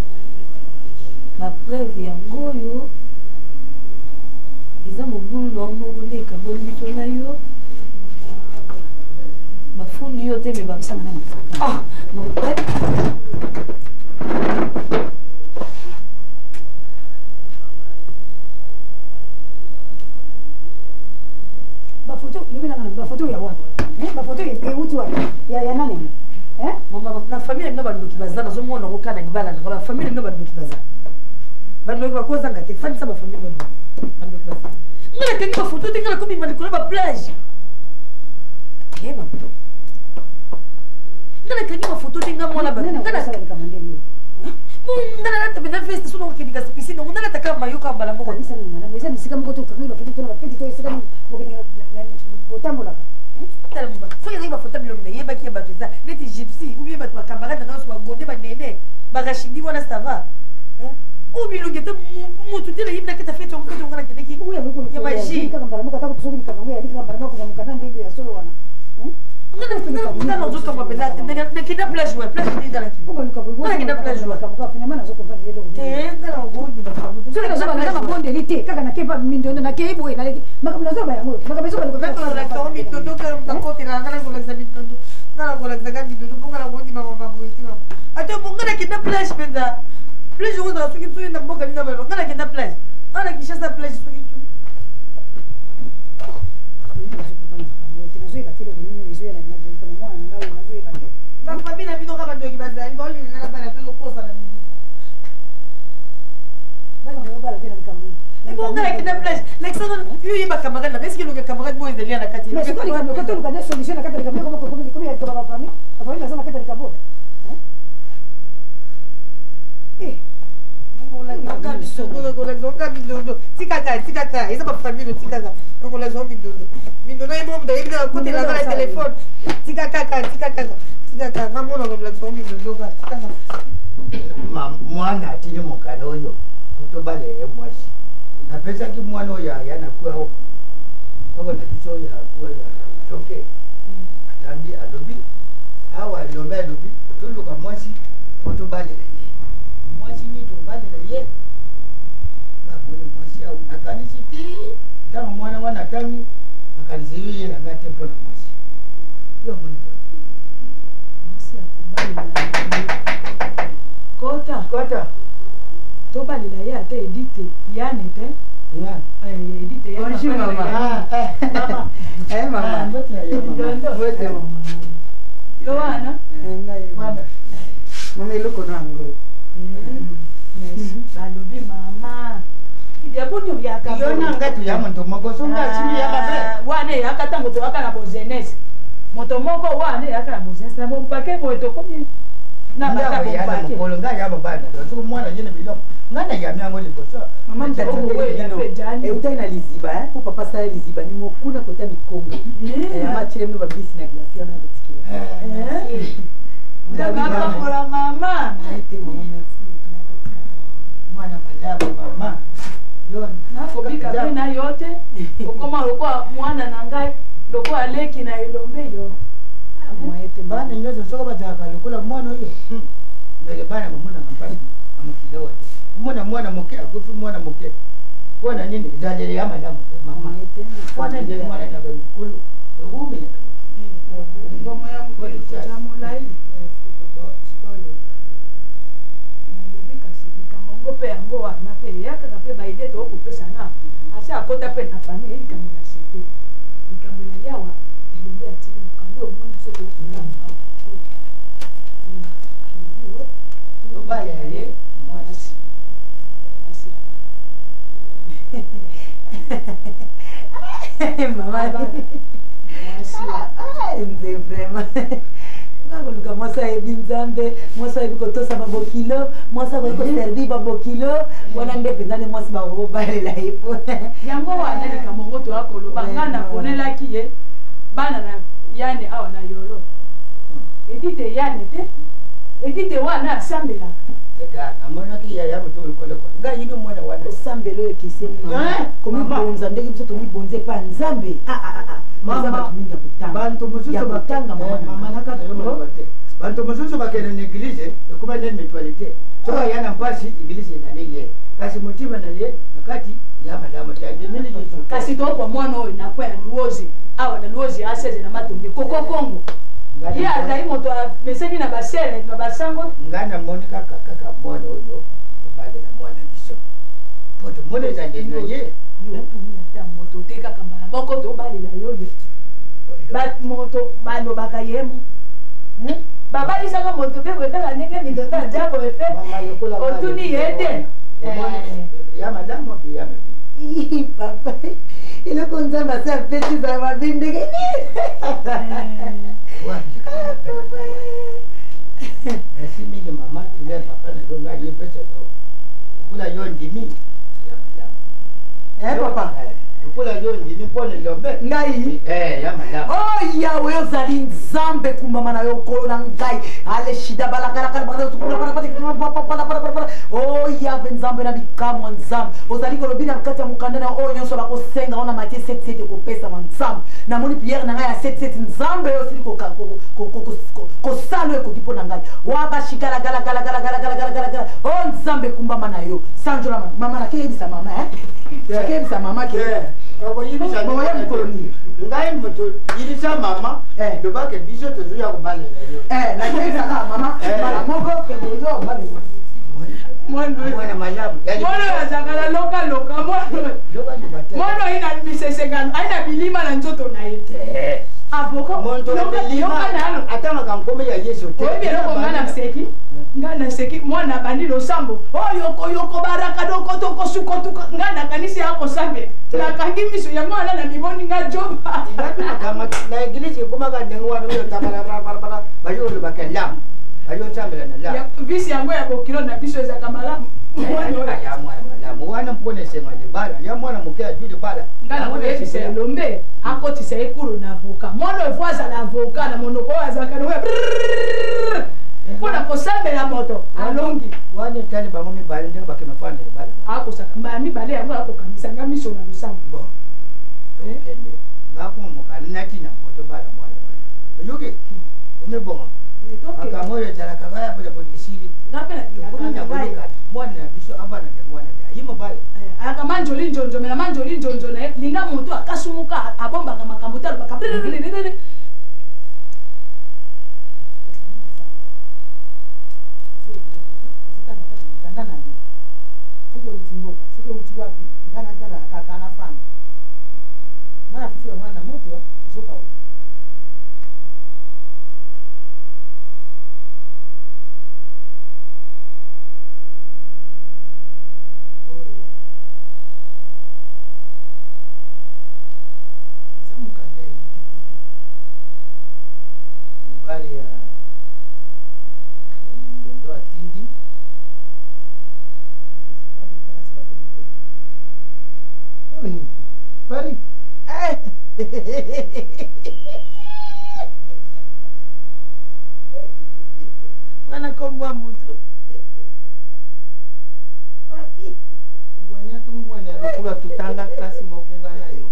bapreuve yango oyo eza mobulu moko nde ekaboli biso na yo bafundi yo te me babisanga na mafaka bafoto ya wapi bafoto euti wapi ya nani na famille na bandoki baza nazomona ngo kana libala na ba famille na bandoki baza bandoki bakozanga te fandisa ba famille bandoki baza ngala kangi bafoto te ngala komi mandikola ba plage yeba ngala kangi bafoto te ngala ba ngala sala kamande ni ngala na tabena veste solo okidika piscine ngala taka mayoka mbala moko ni sana mana mweza nisika mko to kangi bafoto to na peti to isika mko ni botambola talamba soki ezali bafoto bilongo nayebaki ya bato eza neti gypsy ou bien bato bacamarade na nyonso bagonde banene barachidi wana sava o bilongo ete motu te nayebi na kati afeti yango kati onga nakendeki ya magie ngana ozokamba mpenza te nakenda plage wa plage te ezalaki nakenda plage wa mabondeli te kaka nakeba mindondo nakei boye makambo nazoba yango makambo mindondo nakotela ngana kolakisa mindondo ngana kolakisaka mindondo mpo ngana kondima mamabo ete mamo ate nga nakenda plage mpenza plage yango ezala soki soki na mboka ninga balo nga nakenda plage nga na Kinshasa plage soki soki na famille na bino kaka bandoki bazali baolingana bana tozokosa na bino bana bayobala te na likambo ebonga nakenda plage lakisana yo yeba camarade nanga esiki eloka camarade mo ezalia na kati kotoluka nde solution na kati ya likambo komi yakeba bafamille bafamille baza na kati ya likambo tikaka eza bafamille tikaka okolazwa mindondo ye momuda yebi na kotelanga na telefone tikaka ngamona kolazwa mindondo kaka mwana atili mokana oyo totobaleye mwasi napesaki mwana oyo aya nakuao koko na biso oyo akuwa ya toke atambi alobi awa alombe alobi toluka mwasi otobalela ye mwasi ni tobalela ye namoni mwasi awo nakanisi ti ntango mwana wana atangi nakanisi yo ye nanga te mpo na mwasi yo moni mwasi akobalela kota tobalela ye ate edite yane te edite bonjour mama yo wana mama eloko nango balobi mama yaboni oyaka yo nanga tuya moto moko songa simbi yaka wana eyaka ntango toyaka na bojeunesse moto moko wana eyaka na bojeunesse na bompake boye tokomi na bata bompake nga yaba bana soki mwana ye na biloko nga na yami yango liboso eutai na liziba po papa sala liziba ni mokuna kota mikonga amachile mino babisi na glacia na botikile ndakapakola mama ete mama merci mwana malamu mama nakobika mpe na yo te okoma lokola mwana na ngai lokola aleki na elombe yo bana nyonso soki bazalaka lokola mwana oyo mbele bana bamonaka mpasi amokilewa te omona mwana moke akufi mwana moke mpona nini ezalele ya malamu te mama wana nde mwana na bamikulu ekumela ngoma ya molai nalobi kasi likambo ngo mpe yango wana mpe eyakaka mpe baide tookopesana asi akota mpe na famille likambo na sete likambo ya yawa elombe atili mokando omoni biso tookotana Maman. Nze vraiment. Ngakoluka mwasi ayebi nzambe, mwasi ayebi kotosa babokilo, mwasi akoki koservi babokilo, wana nde mpenza nde mwasi bakobalela ye po. Yango wana likambo ngo toyakoloba nga naponelaki ye bana na yane awa na yolo. Edite yane te, edite wana asambelaka. amonaki yaya motolo kolekole nga yibi mwana wana osambelo ekisi komibonza ndenge biso tomibonze epa nzambe eza bato mingi ya kotanga bantu mosusu kotanga mama nakaka yo maloba te bantu mosusu bakende na eglize ekuba nde mutualité so aya na mpasi eglize enani ye kasi motima na ye nakati ya malamu tandemele yesu kasi tokwa mwana oyo nakwa ya luozi awa na luozi aseze na matombe koko kongo ye azali moto ameseni na basele na basango nga namoni kaka mwana oyo obalela mwana biso po tomoni ezalelo ye yotumi ata moto te kaka mbala moko tobalela yoyo moto balobaka yemo babalisaka moto mpe botaka ndenge mindondo ajabo epe otuni ye te ya malamu ya mabi papa iloko nzambe ase apesisa mabi ndenge merci mingi mama tule papa na yo nga ye pesa yo okula yo ndimi ya malamu papa okula yo ndimi mpona lombe ngai ya malamu o yawe ozali nzambe kumbama na yo kolo na ngai ale shida o yawe nzambe na bikamwa nzambe ozali kolobi na kati ya mokanda na oyo nyonso bakosenga ona matie 77 ekopesama nzambe namoni priere na ngai ya 77 nzambe oyo osili kosala ekoki mpo na ngai wabashigalagalagalagalagalagalagala o nzambe kumbama na yo sanjola mama nakeyebisa mama nakeyebisa mama ke okoyibisa boya mokolo nini ngai moto yibisa mama lobake biso tozoya kobalela yo nakeyebisaka mama mala moko ke bozo balela mwana malamu mwana azakala lokaloka mwana aina misesengano aina bilima na nzoto na ye avoka atangaka nkome ya yesu te oyebeloko nga na seki nga na seki mwana abandi losambo oyokoyoko baraka dokotokosukotuka nga nakanisi yakosambela nakangi miso yango wana na mimoni nga joba na eglise ekomaka ndenge wana oyo tabarabara bayolobaka lamu bayosambela na lamu visi yango ya bokilo na biso ezaka malamu ya mwana malamu wana mpona esenga libala ya mwana moke adwi libala nga na koyebisa elombe akotisa ekulu na avoka mwana oyo fo azala avoka na monoko oyo azalaka noya mpona kosambela moto alongi wana etali bango mibale ndenge bakema fana libala akosaka mbala mibale yango akokamisa nga miso na losambo bon okende ngakoma mokani nati na poto bala mwana wana oyoki omibonga makambo oyo ezalaka kaya bodabodisili mwana na biso abana nde mwana te ayi mobale ayaka manjoli njonjo mena manjoli njonjo na ye linga moto akasumuka abombaka makambo te alobaka mobali ya mindondo atindi oni pari mwana kombwa mutu papi ngwanya tungwanya lokula tutanga klasi mokunga nayo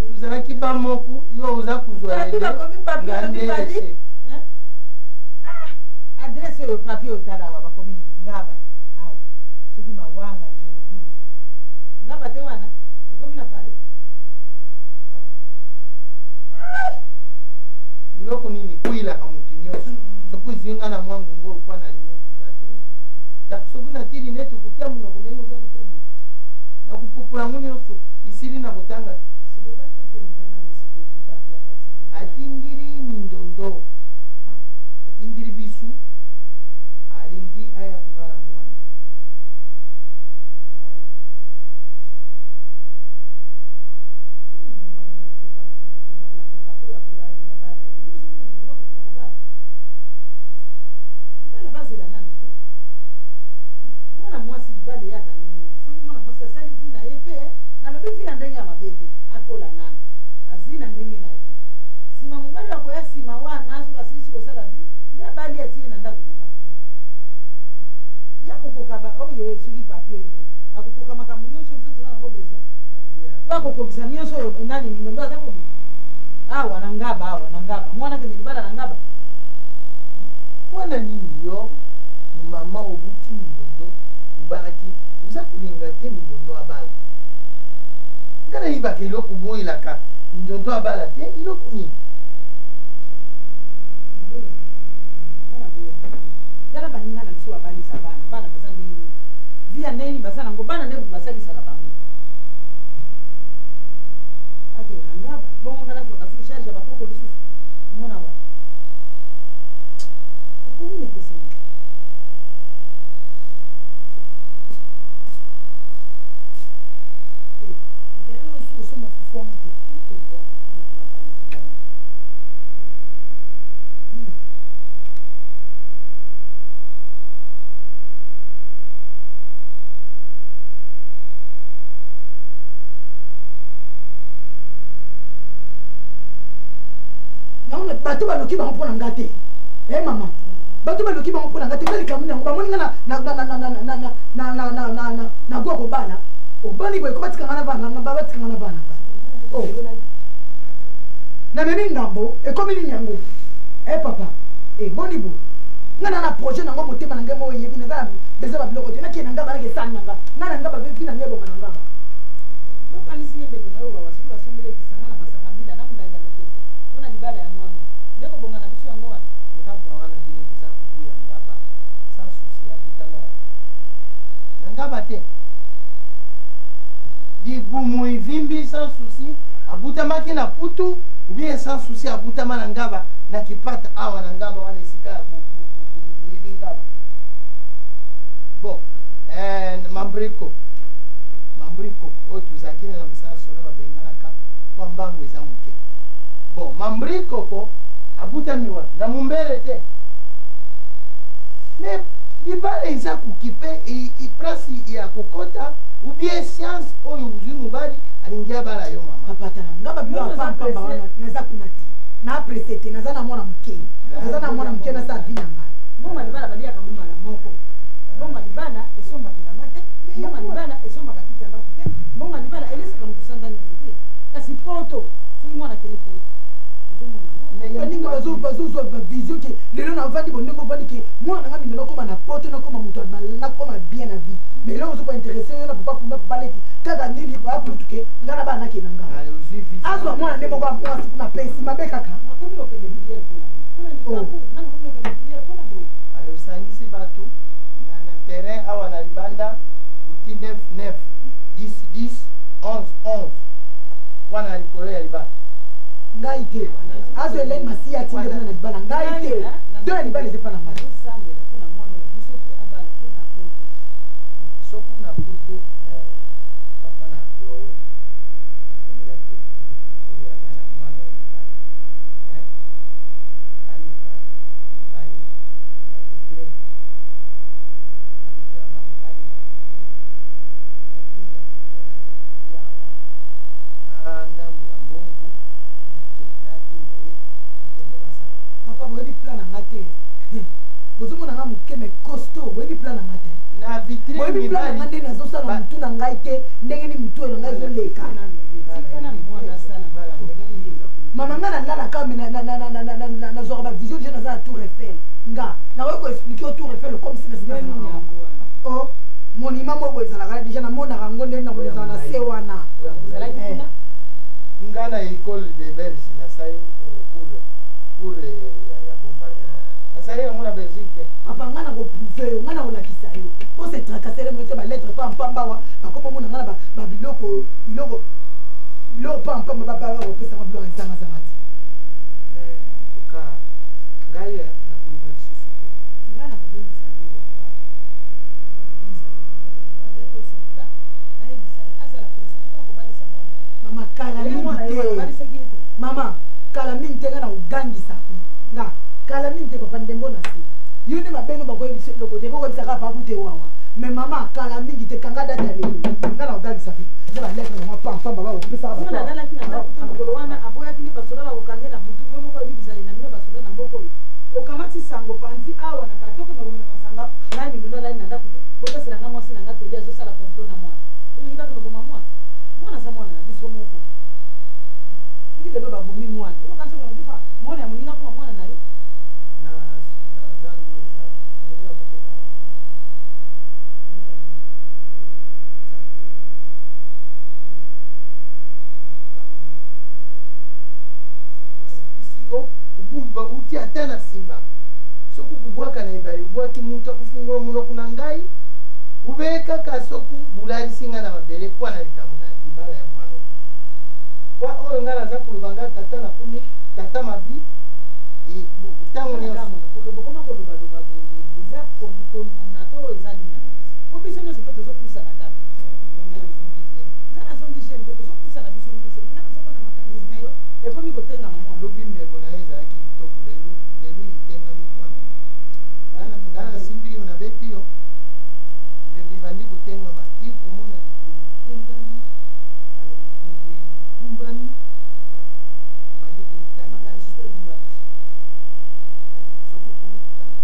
tuzalaki bamoku yo oza kozwa ngandese adrese oyo papi otala awa bakomi ngaba awa soki mawanga nimero 12 ngaba te wana ekomi na pale biloko nini kwilaka motu nyonso soki ozinga na mwangungo okwa na lineti za te soki nati lineti okotia monoko ndenge oza kotia butu na kopupula ngo nyonso isili na kotanga atindiri mindondo atindiri bisu alingi aya kubala mwana pe nalobi vina ndenge ya mabe te akola nana azwi na ndenge na ye nsima mobali akoya nsima wana soki asilisi kosala vi nde abali atie na ndako ya kokoka oyo soki papi oyo akokoka makambo nyonso biso toza nango besoin to akokokisa nyonso oyo nani mindondo aza kobu awa na ngaba mwana kende libala na ngaba mwana nini yo mama obuti mindondo ubalaki uza kulinga te mindondo abala ngana yibaka eloko boyelaka mindondo abala te iloko nini tala baninga na biso babalisa bana baza ndenge nini via ndenge baza nango bana nde basalisaka bango akena ngaba bongo ngana tokasu charge ya bakoko lisusu mona wa okomi nekeseni osomba fufu te bato baloki bango mpo na nga te mama bato baloki bango mpo na nga te nga likambo nango bamoni nga na gwa kobala obali boye ko batikanga na bana batikanga na bana nga namemi ngambo ekomi nini yango papa boni bo nga na projet nango motema na ngai mo oyebi naza beza babiloko te nakee na nga banake esani na nga nga na nga bavevi na ngai ebonga na ngaba lokanisi ye ndeko na yo wawa soki basombelekisanga na masanga mbila na molanga lototo mpona libala ya mwango ndeko bonga na biso yango wana ngaba wana bino boza kobuya ngaba sans souci abutama wana na ngaba te dibumu ivimbi sans souci abutamaki na putu ubien sans souci abutama na ngaba na kipata awa na ngaba wana esika buibi ngaba bon mambriko oyo tozalaki na mosala solo babenganaka mpo mbango eza moke bon mambrikoko abutami wana na mumbele te me libala eza kokipe place ya kokota ubie science oyo ozwi mobali alingi abala yo mama papatala nga babilo apampamba wana naza kuna te na aprese te naza na mwana moke naza vi na ngai mbongo libala baliaka ngo mbala moko mbongo libala esombaka elanga te mbongo libala esombaka kiti ya ndako te mbongo libala elesaka moto sanza nyonso te kasi poto soki mwana akeli poto baninga bazozwa bavision ke lelo navandi bondenge ovandi ke mwana nga mina nakoma na poto nakoma moto nakoma bien na vie mais eloko ozoba interesse yo na papa leki kaka nini akutu ke nga na bana nake na nga azwa mwana nde moko mwasi kuna pesi mabe kaka osangisi bato na terrain awa na libanda uti 9 10 10 11 11 wana likolo ya libanda ngai te azo eleni masi atinde kuna na libala ngai te do ya libala eze mpa na ngai soki na putu papa na chloe akomelaki oyo aza na mwana oyo mobali aluka mobali na vitre alukelanga mobali na vitre atinda foto na ye yawa na ndambo ya mbongo natinda ye akende basanga papa boyebi plan na nga te bozomona nga mokeme costo boyebi plan na nga te na vitre boyebi plan na nga nde nazosala mutu na ngai te ndenge ni mutu oyo na ngai ezoleka mama nga nalalaka me nazwaka bavision je naza na tour eiffel nga nakoki koexplike o tour eiffel comme si o monima moko ezalaka deja namonaka yango ndenge nakozala na se wana nga na école de belge nasali pour ya bombardement nasali yango na belgique te papa nga na koprouve yo nga na kolakisa yo po se trakasere mo te balettre pa mpambawa bakoma mona nga na babiloko pa mpamba bapesanga biloko ezangazanga ti mais en tout cas ngai nakoluka lisusu te nga na kobengisa nde wawa mama kala mingi te mama kala mingi te nga na kogangisa te nga kala mingi te papa ndembo na se yo nde mabeno bakoyebisa eloko te bokoyebisaka papu te wawa mais mama kala mingi te kanga data lelo nga na kogangisa te mwana za mwana na biso moko soki lelo babomi mwana oyo kanso bifa mwana ya moninga koma mwana na yo na zando eza okoya bateka ubumba uti ata na nsima soki kubwaka na ebale obwaki muntu akufungula omunoko na ngai ube kaka soki bulalisinga na mabele mpo na likambo na libala ya mwana kwa oyo ngai naza koloba ngai tata na komi tata mabi ntango nyonsobokoma kolobaloba boye eza komuna to eza nini po biso nyonso mpe tozopusana kaka nga nazongi gene mpe tozopusana biso nyonso nga nazomona makanisi na yo ekomi kotengama mwana lobi mbebo na ye ezalaki kitoko lelo itengami mpona nga nasimbi yo nabeti yo mbebo ibandi kotengama ti komona likolo itengami ale mpungu igumbami ibandi koitanga soki komitanga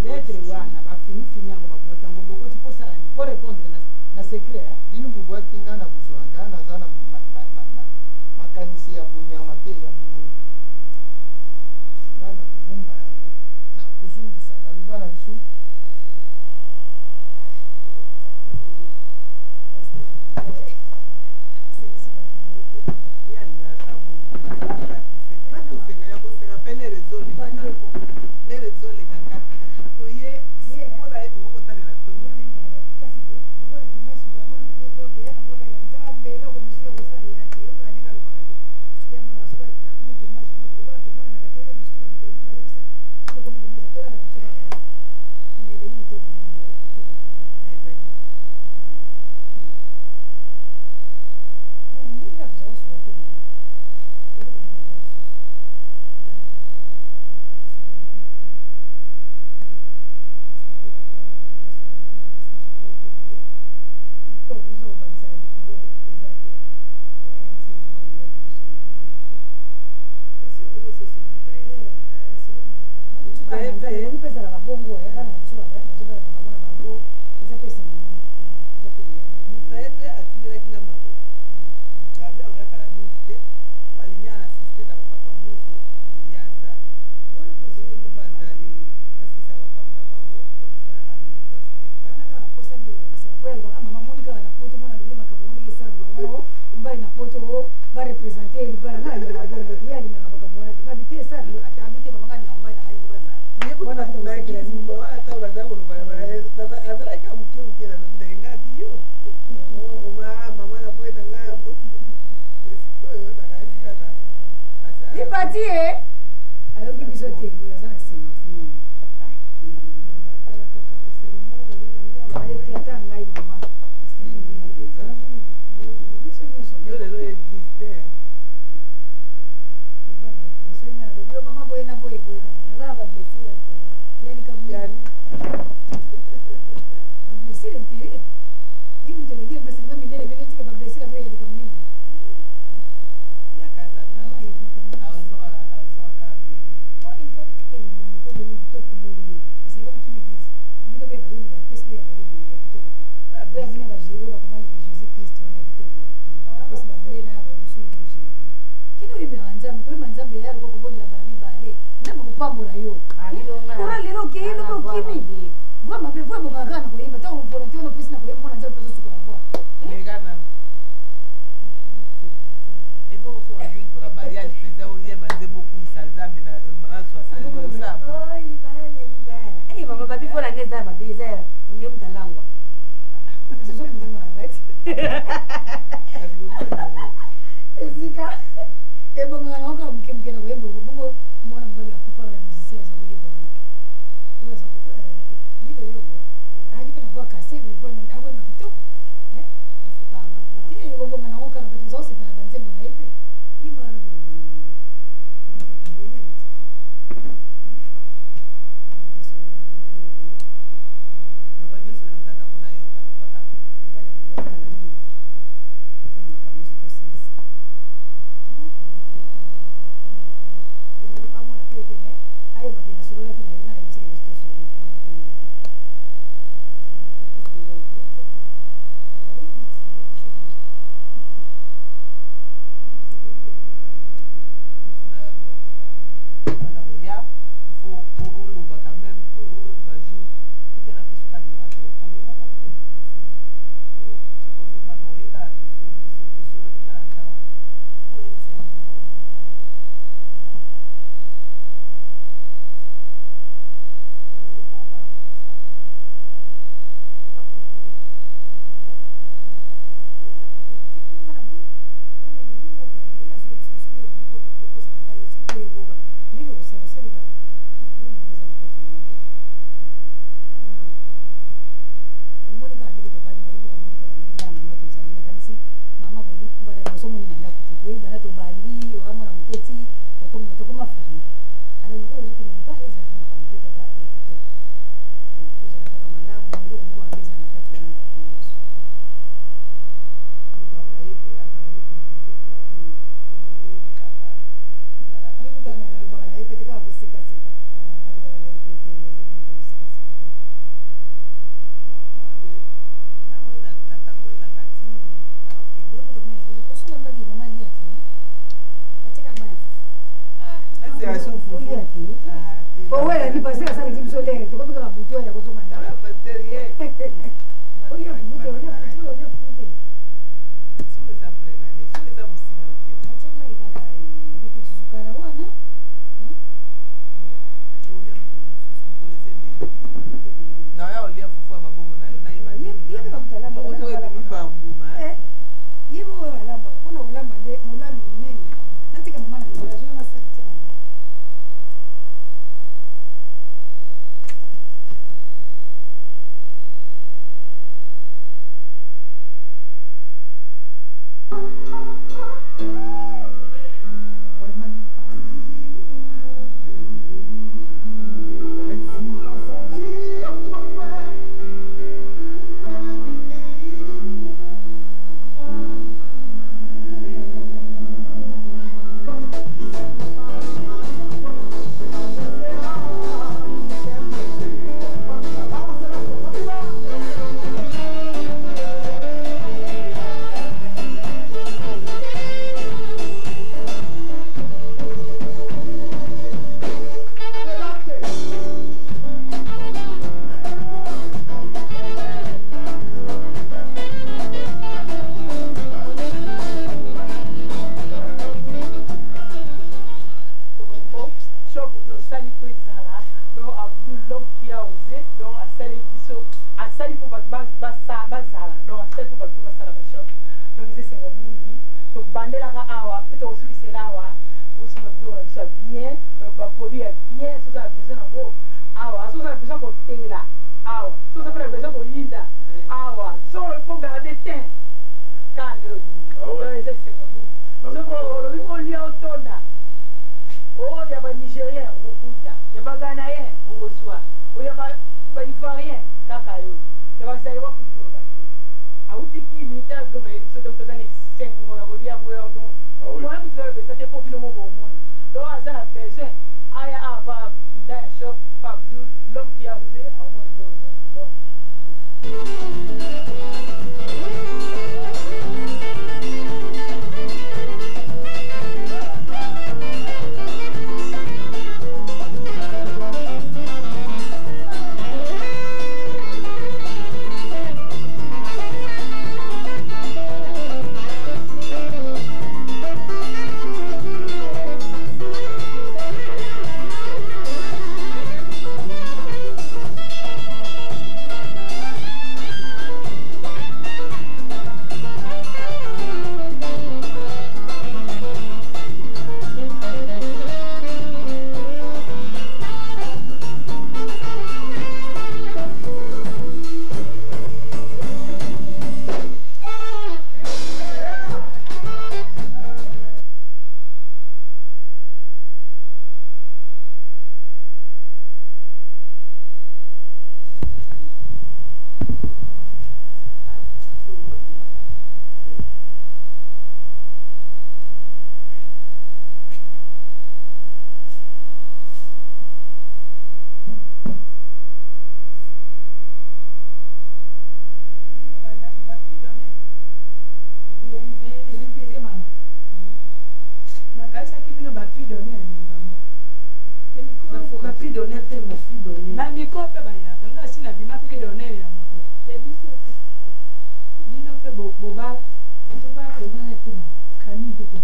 letre wana bafinifini yango babwaki yango lokoti posala ni po répondre na secret bino bobwaki nga na kozwa nga naza na makanisi ya bonyama te ya bomoto nga na kobumba yango na kozongisa baloba na biso bana to bandi wa mwana muketi okoma fami ana ko zo kini ba eza kama kompleto ba to tuza kaka malamu ndio kumwa beza na kati ya Owe ni pasera sana kimsolele tukapika mabuto ya kusoma ndani. Pasteriye. Oye buto oye fulo oye fute. Sio za prena ni sio za musika na kile. Nachema ikaka ni kutisukana wana. Cholia mkoleze ndio. Na yao lia fufua mabogo na yona imani. Yeye kama mtaalamu wa mibambuma. Yeye wewe alamba. Kuna ulamba nde mulami nini? Natika mama na ndio masaki tena.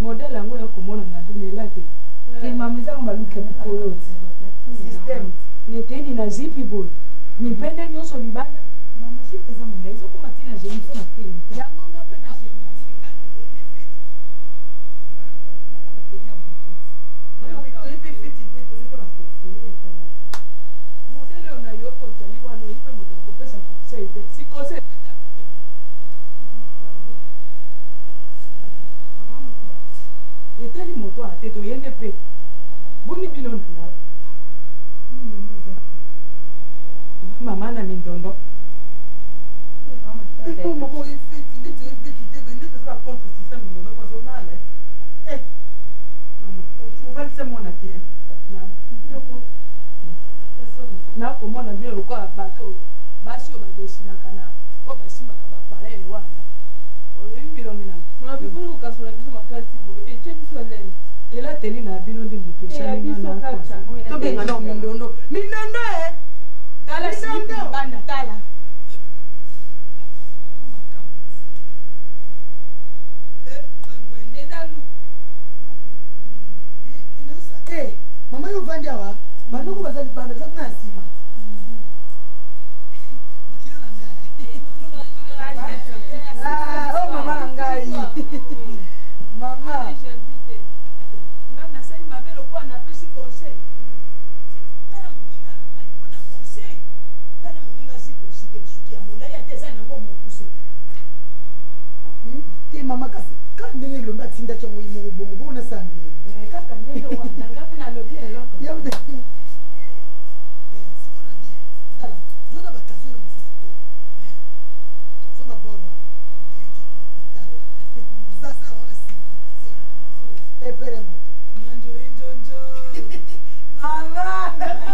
Modèle yango ya komona na dela te. Ke mameza maluke bikolo. System. Neteni na zipi boy. Mipende nyonso libanda. Mama jipe za munga izo ko matina je mso na film. Yango ngape na je msingana na dele fete. Mama Kenya butu. Mama ipe fete pe to nito ba konfere tena. Modèle ona yo ko tali wano ipe moto ko pesa ko seite. Sikose. moto ate toyende mpe boni bino na nga mama na mindondo maman oyefeti ndeti oyefeti te ndeti oza bacontre système mindondo pazo male ovalisa mwana te nakomona bino lokola bato basi oyo badesinaka na oyo basimbaka baparele wana oyebi bilongi nanga ela teli na bino ndi moto esalinga tobenga nao mindondo mindondo tala sibanda tala mama yo vandi awa bandoko bazali banda baza kuna ya nsima o mama na ngai mama nga nasali mabe lokola napesi conseil tala moninga alipona conseil tala moninga sikesike lisuki ya molai ate eza nango mokuse te mama kasi kaka ndenge elombi atindaki yango imoko bongo bongo nasande kaka ndenge wana nga mpe nalobi eloko zona bakasi na mosusu te tozo babor wana sasa wana nsima epere moto manjoinjonjo mama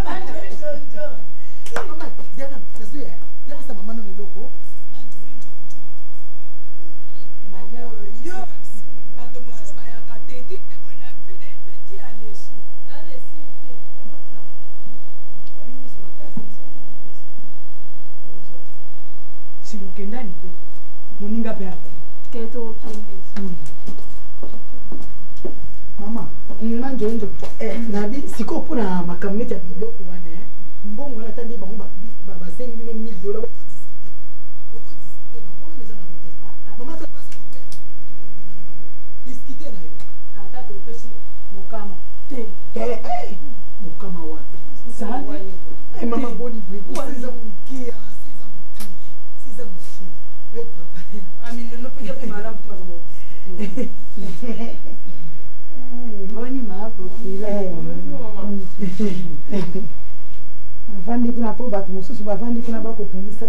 manjoinjonjo mama diana nasuya yapesa mama na miloko yo bato mosusu bayaka teti mpe bwena vide peti alesi silokendani mpe moninga mpe ako mama manjoinjo nabi sikoyo mpona makambo neti ya biloko wana mbongo wana ata nde bango basengi bino $1000 mama diskite na yo ata topesi mokama te mokama wapi mama boni bwesiza mokia siza moke amindono mpe mpe malamu te bakomo boni maakokila bavandi kuna mpo bato mosusu bavandi kuna bakotungisa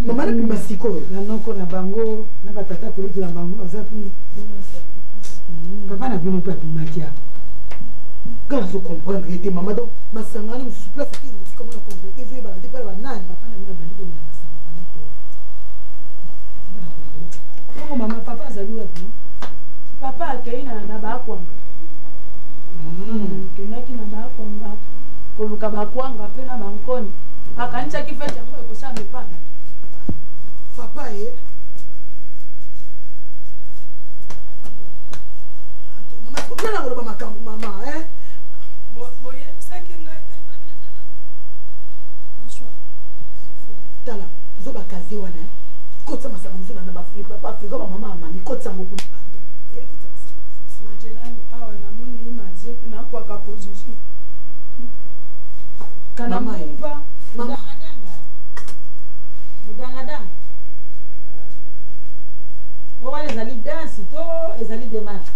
mama napi basikoyo na noko na bango na batata koleki na bango baza kuna papa na bino mpe abimaki apo nga nazo comprendre ete mama donc masangani mosusu place ake euti komona congrete ezoyebaka te mpala banani papa na bino abandi komela masanga bana te bongo mama papa azali wapi papa akei na baakwanga kendaki na baakwanga koluka bakwanga mpe na bankoni akanisaki fete yango ekosala mepana papa ye mama omona koloba makambo mama boyebisaki ngai te tala zo bakaze wana kotisa masanga mosusu na bafrigo bamama amami kotisa yango kuna njelani awa namoni image nakwaka position kana mupa mudangadanga owana ezali danse to ezali demande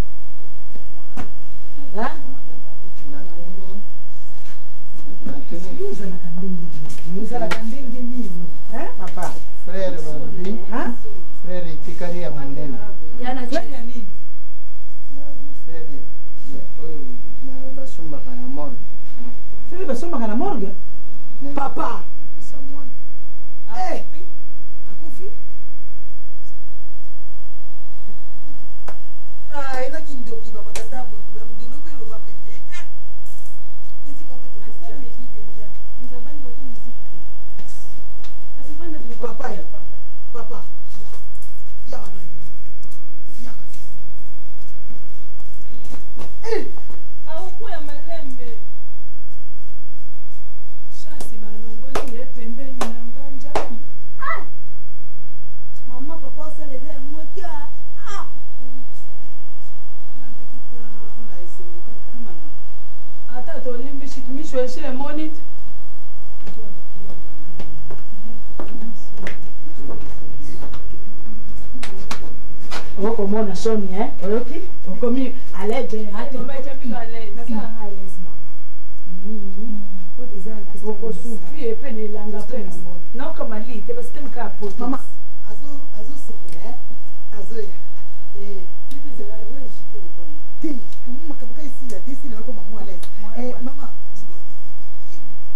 ozalaka ndenge nini papa frère balobi frère etikali ya monene frère ya nini frère oyo basombaka na morgue frère basombaka na morgue papa isa mwana akufi enaki ndoki bamatata mudenobe eloba pete papa papa yawa na yawa aukuya malembe shasi balongoli ye pembeni na nganja mama papa osaleza yango tia ata tolimbisi miso esi emoni te okomona soni oyoki okomi à l'aise okosufri epe nelanga mpe nokomalite basitemka poto mama azosokola azoya te makambo ka esila te esila nakoma mo à l'aise mama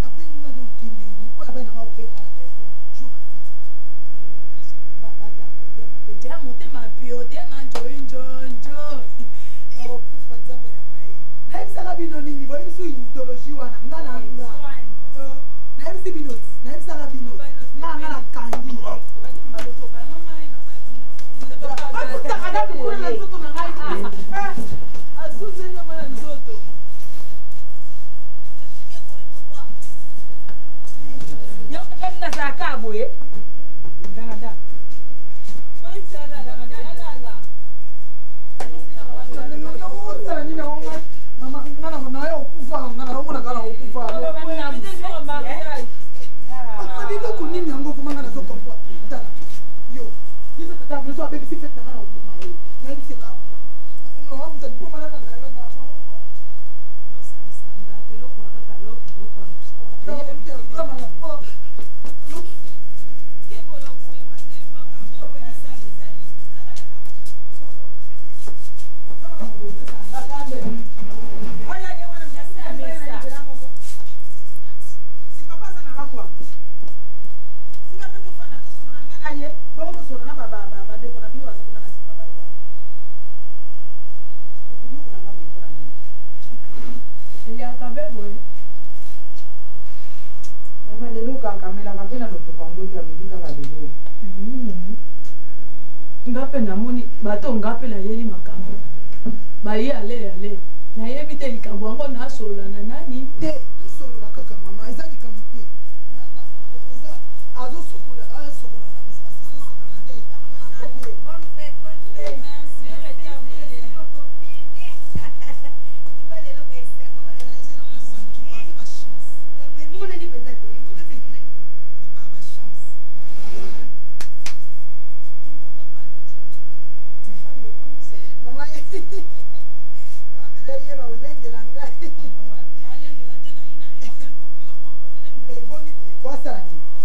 abengi nga nokende mpo abai nanga kobenga na telefone jour motema pio tema njonjonjo okufa nzambe na ngai nayebisaka bino nini boyebiso idéologie wana nga na nga nayebisi bino nayebisaka bino nga na kangi bakutaka na lukula na nzoto na ngai azuzenyama na nzoto yokakati nazalaka boye dangada naye okufa nga naomonaka na okufa biloko nini yango koma nga nazokompa tala yo yeza tata biso abebisi fete nanga na okoma ye nayebiseka wakuta diploma ngape namoni bato ngape nayeli makambo baye ale nayebi te likambo yango nasolola na nani te tosolola kaka mama eza likambo te eza azosokola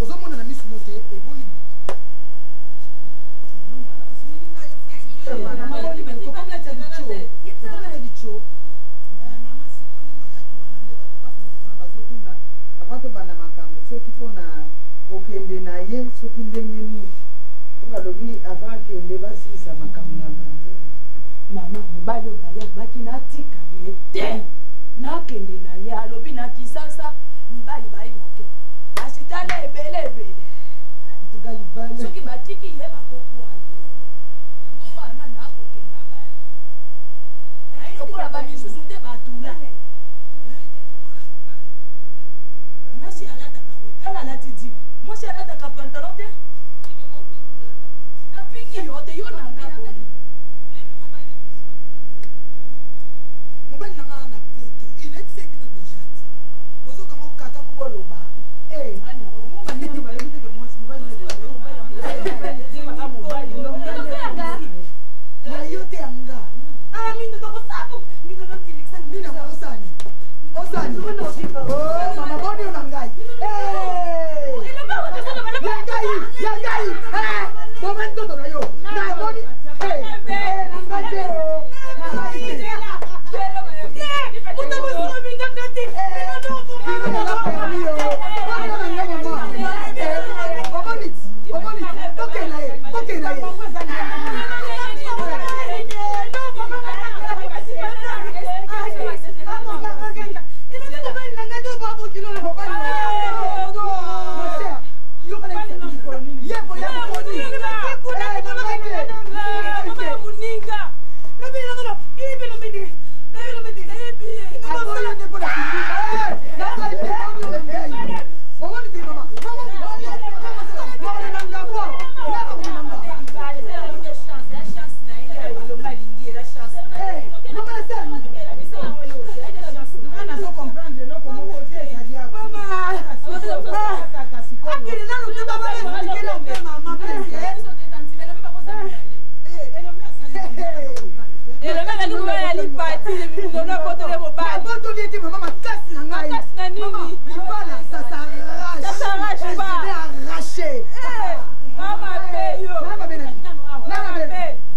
ozomona na misu no te eboli avant tobanda makambo soki mpona kokende na ye soki ndenge nini balobi avant kende basilisa makambo na bango mama mobali oyo na ye abaki natika ye te nakende na ye alobi na kisasa mibali bayinoke asitala ebele soki batiki ye bakokuwa ye yango wana nakokenda lokola bamisusu te batula mwasi alataka kotala alati di mwasi alataka pantalon te napiki yo te yo nanga boye mobali na nga na poto inetise bino deja bozokanga kaka mpo boloba na yo te yanga mina osani mama boni yo na ngai ngai nabotoli ete mama makasi na ngai mama libala ça s'arrache je vais arracher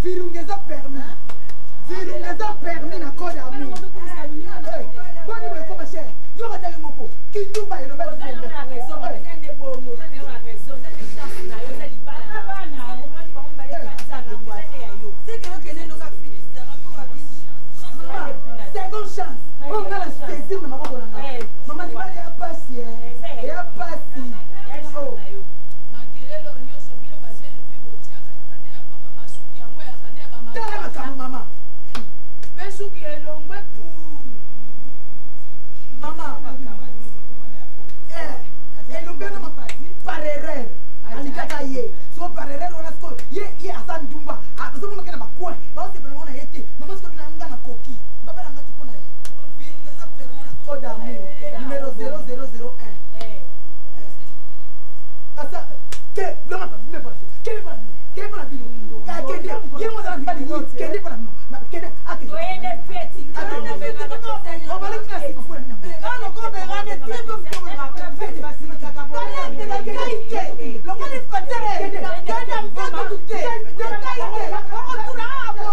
virungezo permis na code amour boni boye koma cher yo katali moko kindumba eloba seconde chance on a la saisir na maboko na nga mama libala ya pasi ya pasi oh makelelo nyonso bino bazeli mpe botiaka ya kane ya papa basuki yango ya kane ya bamama tala makambo mama mpe suki elongwe pu mama elongwe na parerere alikaka ye so parerere wana siko ye asa ndumba azomona kena bakwe baosepela ngona ye te mama siko bina nga na koki baba na nga te mpona ye virungeza permis na code amour numéro 0001 asa ke loma me pas kele pas bino ya kende ye mo za bali ni kende pas no kende ake to ende feti o bali kina si ko na no ko be ngane ti be ko ba feti basi kaka bo lo ko ni fatere kende mfako tute tutaike o tuna hapo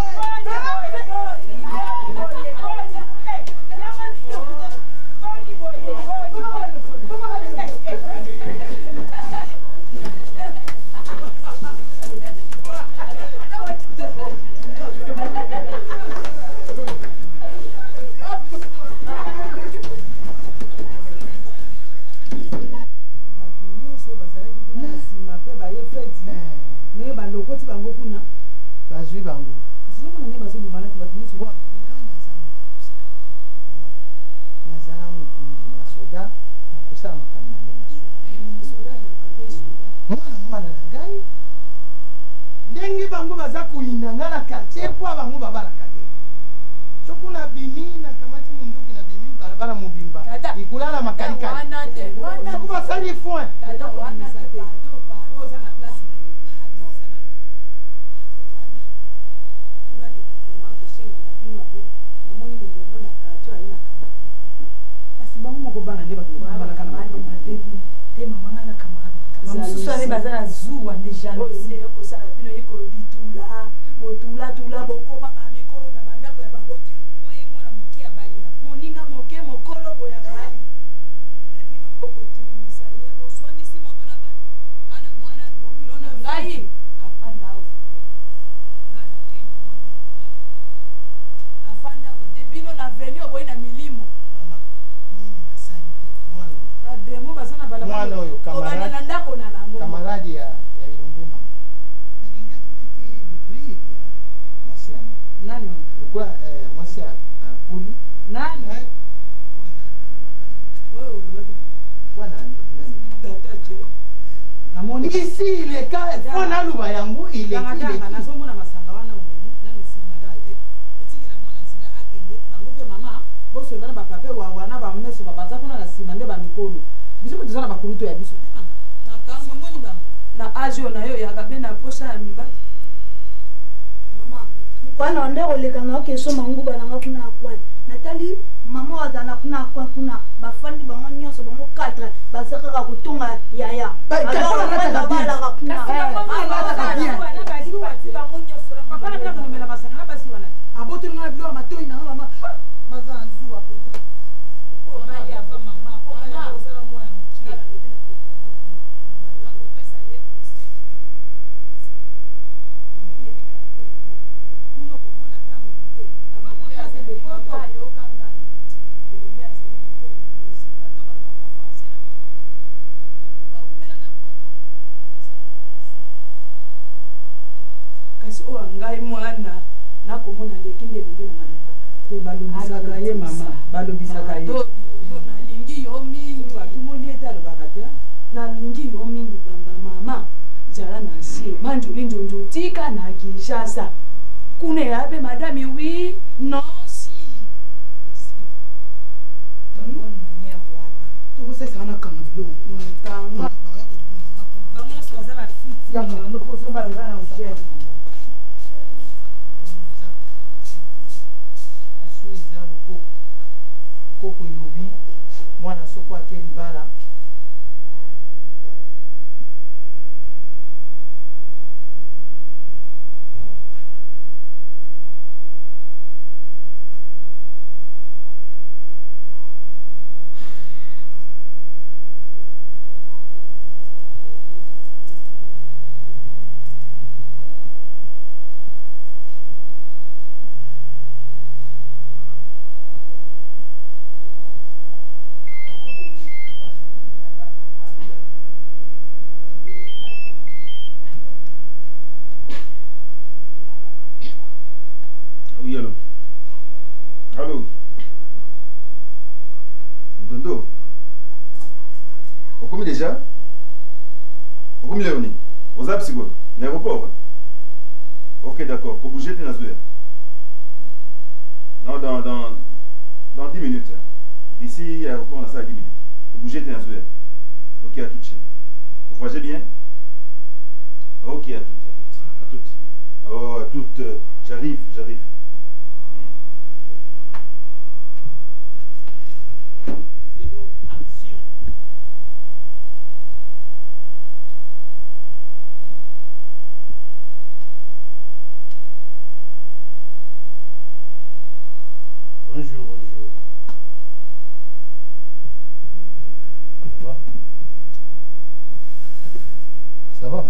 bazwi bango nazala mokonzi na soda nakosala makambo na ndenge mwana na ngai ndenge bango baza koyinda ngai na quartier mpo bango babalaka te soki na bimi nakamati munduki na bimi balabala mobimba likula na makalikali soki basali foin mosusu ane baza na zuwa deja kosala bino ye kolitula botula bokoma bamikolo na bandako ya baboti oye mwana moke ya balinga moninga moke mokolo boya bali bino bokotungisa ye boswanisi moto na bana bana mwana bomilo na ngai afanda awa te nga na keni afanda awa te bino na veni oboyi na milimo demo basana balabala mwana oyo camarade ya Ilombe mama nalingaki meke dubri ya mwasi yango nani lokwa mwasi akuli nani namoni ici il est cas fo naluba yango il est nazomona masanga wana omeli nano esimaka te otikela mwana nzela akende bango mpe mama bosola na bapape wawa na bameso babanza kuna na nsima nde bamikolo biso mpe toza na bakulutu ya biso te mama nakango moni bango na age oyo na yo yaka mpe na posa ya mibali wana nde koleka na okeso manguba nanga kuna akwana natali mama wazala kuna akwana kuna bafandi bango nyonso bango 4 baza kaka kotonga yaya babalaka kuna papa na bila konomela masanga na basi wana abotoli nga na bilo ya matoi nanga mama baza na zuwa mpenza kasi oyo ngai mwana nakomona ndeki nde elombe na maloba te balobisaka ye mama balobisaka ye nalingi yo mingi batumoli ete alobaka te nalingi yo mingi bamba mama zala na nsi manjoli njonjo tika na Kinshasa kuna yabe madame wi nosi bonne manière wana tokosesa wana kanga bilongo tanga bango nyonso baza bafiti yango poso baloza na ogene biso eza soko ake libala Oui, allô. Allô. Ntondo. Okomi déjà? Okomi Léonie. Aux Absigo, l'aéroport. Ok, d'accord. Pour bouger, tu n'as pas. Non, dans 10 minutes. D'ici, l'aéroport, on a ça à 10 minutes. Pour bouger, tu n'as pas. Ok, à toutes. Vous voyez bien? Ok, à toutes. À toutes. Oh, à toutes. J'arrive. Bonjour. Ça va?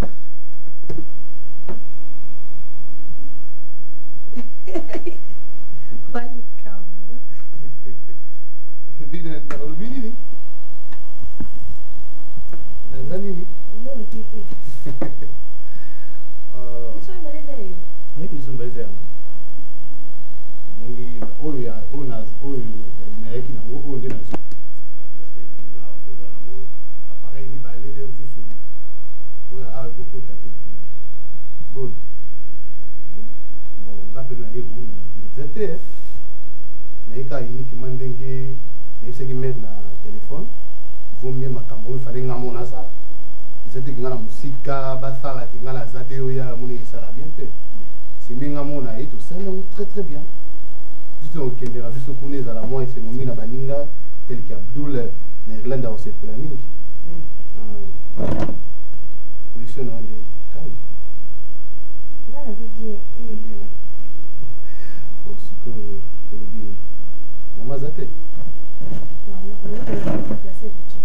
Wali kabo. Bini nini? No, titi. Isso é mais aí. Isso mbeze yana. Mundi oyo na yaki na ngo oyo na zo. Appareil ni balé de susu. Oya a ko tapi. Bon. Bon, ngape na yego na zete. Na ika uniquement ndenge neseki mettre na téléphone. Vaut mieux makambo il fallait ngamona sala. Zete kinga na musika basala kinga na zate oya muni sala bien fait. Simbinga mona et tout ça donc très bien. Tout au Kenya la biso kune za la moi et c'est mon mina baninga tel qu'Abdul Irlanda au cette planning. Position on est calme. Là la vie Très bien. Aussi que le bien. Maman zate. Placé beaucoup.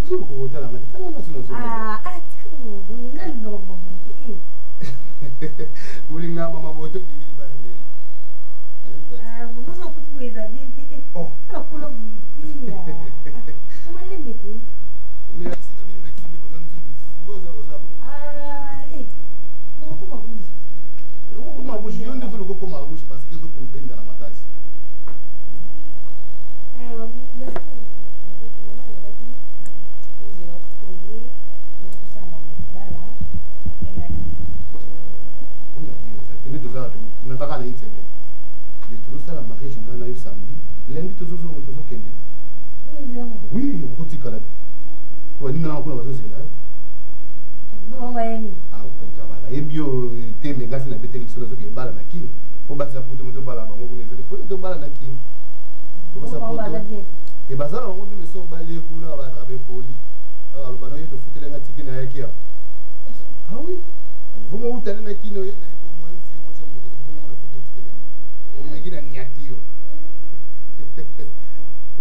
Tout au hôtel la matin là sur nos. Tu comme nganga maman Mulinga mama boto di bana ne. Maman so kuti boeza bien te. Oh. Ala kula buti ya. Comment les mettre? Mais si na bino na kindi boza nzundu. Boza bo. Non comment vous? Kuma bushi yonde to loko koma bushi parce que zo kumpenda na makasi. Nataka na internet. Les tous ça la mariage ngana yo samedi. Lundi tous kende. Oui, on peut tikala. Ko ni ngana ko na bazo zela. Non va yemi. Ah, on travaille. Et bio teme ngasi na beteli solo zo ke bala na kini. Ko basa poto moto bala ba ngo kuneza. Fo to bala na kini. Ko basa poto. Et bazala ngo bi meso bali kuna ba rabe poli. Alors bana yo to futele nga tikina yake ya. Ah oui. Vous me utale na kino yo na ipo mo mfi mo cha mo ko mo na futu tikina. O megina nyatio.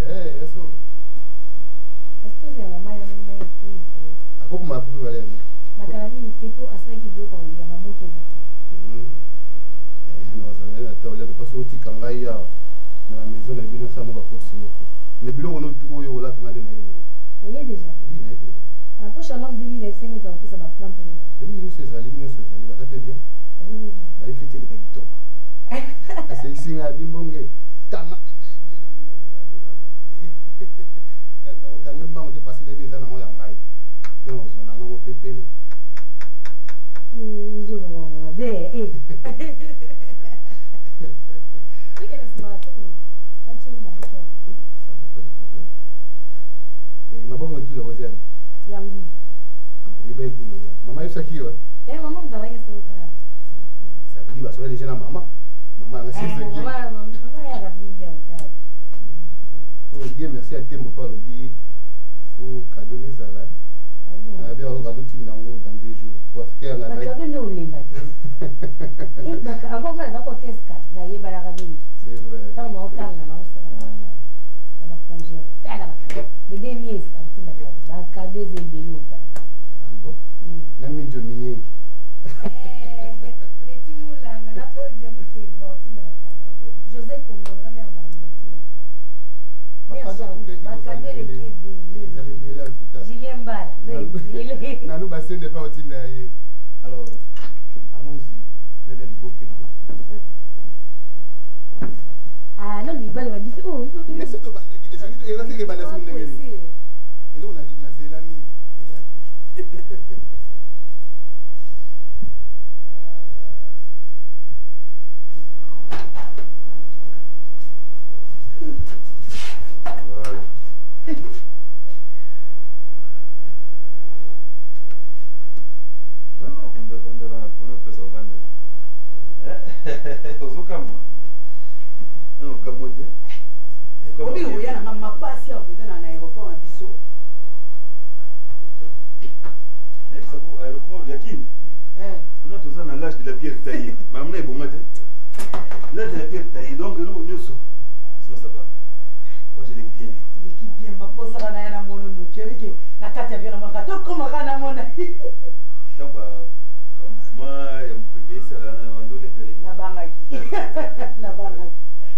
Eso. Esto ya mama ya mama ya tu. Ako kuma pupi wale no. Makarani ni tipo asa kidogo kwa ya mama kenda. No za na ta wale to paso tikanga ya na la maison na bino sa mo ba ko sinoko. Mais bilo ono oyo wala tangade na yino. Et déjà. Oui, na yino. La prochaine langue 2005 tu as fait ça ma plante. 2000 c'est zali ni so zali ba tape bien. Ba ifiti le TikTok. Asa isinga bimbonge tanga bende bien na monoko nga doza ba. Na okanga mbango te passer na bien na ngo ya ngai. Non zo na ngo pepele. Zo no be Tu quieres más tú? Tachi mama kwa. Ça peut pas de problème. Et mabongo tu zo zali. Yangu. Ibe ku no. Mama yesa kiwa. Mama mtarage sana. Ça veut dire ba so déjà na mama. Mama nga sesa kiwa. Mama ya rabinja utari. Bien merci à Tembo par le billet. Faut cadeau les salades. Bien on va tout dans 2 jours. Parce que on a Bakabé no lemba. Eh baka encore na ko teska na yebala kabingi. c'est vrai. Tant no tanga na usala. Na congé. Tala baka. De 2 meses amutinda kwa. Baka 2 zembelo ba. Ah bon? Na minjo minyengi. De timulanga na ko de mutinda ba utinda kwa. José Congo na mère mama utinda kwa. Bakabé le kebe. Ils allaient bien en tout cas. Julien Bala. Nanou Bastien n'est pas au Tinda. Alors, allons-y. Mais les beaux qui n'en Ah non, il va le dire. Oh, mais c'est tout bande qui est celui qui est bande sur le nez. Et là on a Zélami et Yaki. Voilà. Vanda wana pesa vanda. Ozokamwa. Non, kamote. obi oya na mapasi ya kwenda na aéroport na biso. Ça vaut aéroport Yakin. Kuna toza na l'âge de la pierre taillée. Mamna ebongate. L'âge de la pierre taillée donc nous nyuso. Sinon ça va. Moi je l'équipe bien. L'équipe bien maposa na yana mono no kiwike na kati ya vina makato koma kana mona. Tamba mouvement ya mpepé ça là na ndole ndele. Na bangaki. Na bangaki.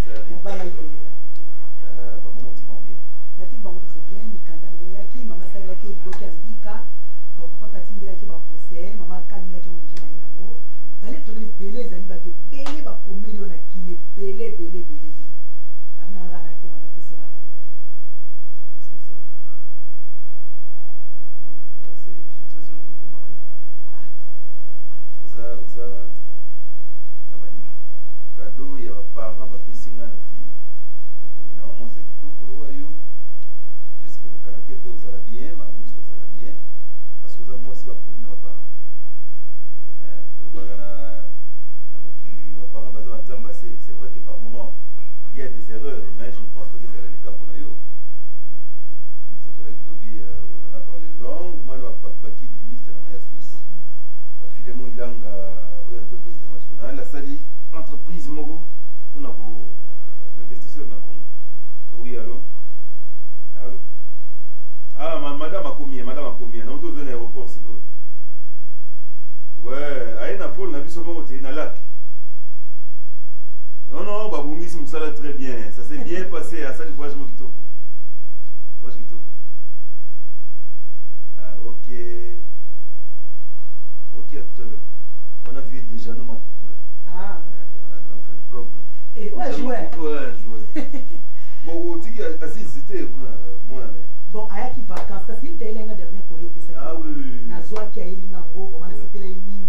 Ça arrive. Na bangaki. Ah, ba maman t'imont bien. Na ti bango so bien mikanda na yaki mama sa yaki oboki azika. Bon papa tindira ki ba poser mama kalinga ki on déjà na ina mo. Bale tolo belé ezali ba ke belé ba komeli ona kine belé. Bana ngana ko mana pesa na. Cadeau ya parents bapesinga na vie okonina mwasi kitoko lowayo j'espère que caractère pe ozala bien mamusi ozala bien parce que oza mwasi bakoni na baparents tolobaka na mokili baparents baza banzambe ase c'est vrai que par moment il y a des erreurs mais je ne pense pas que ezala le cas mpona yo tolaki lobi on a parlé longuement na bakidi ministre na ngai ya Suisse bafilemo ilanga oyo ato président national asali entreprise moko kuna ko investisseur na Congo. Oui allô. Allô. Ah madame a combien na auto zone aéroport c'est quoi. Ouais, aina pole na biso moko te na lac. Non ba bongisi musala très bien, ça s'est bien passé à ça le voyage mokitoko. Voyage kitoko. Ah OK. OK à tout à l'heure. On a vu déjà nos mampoukou là. Ah. On a grand frère propre. Et ouais, joueur. Ouais, joueur. Bon, on dit qu'Aziz, c'était mon année. Bon, aya qui vacances, parce qu'il était là dernier collé au PSA. Ah oui. Na zoa qui a eu l'inango, vraiment, na c'était là mingi.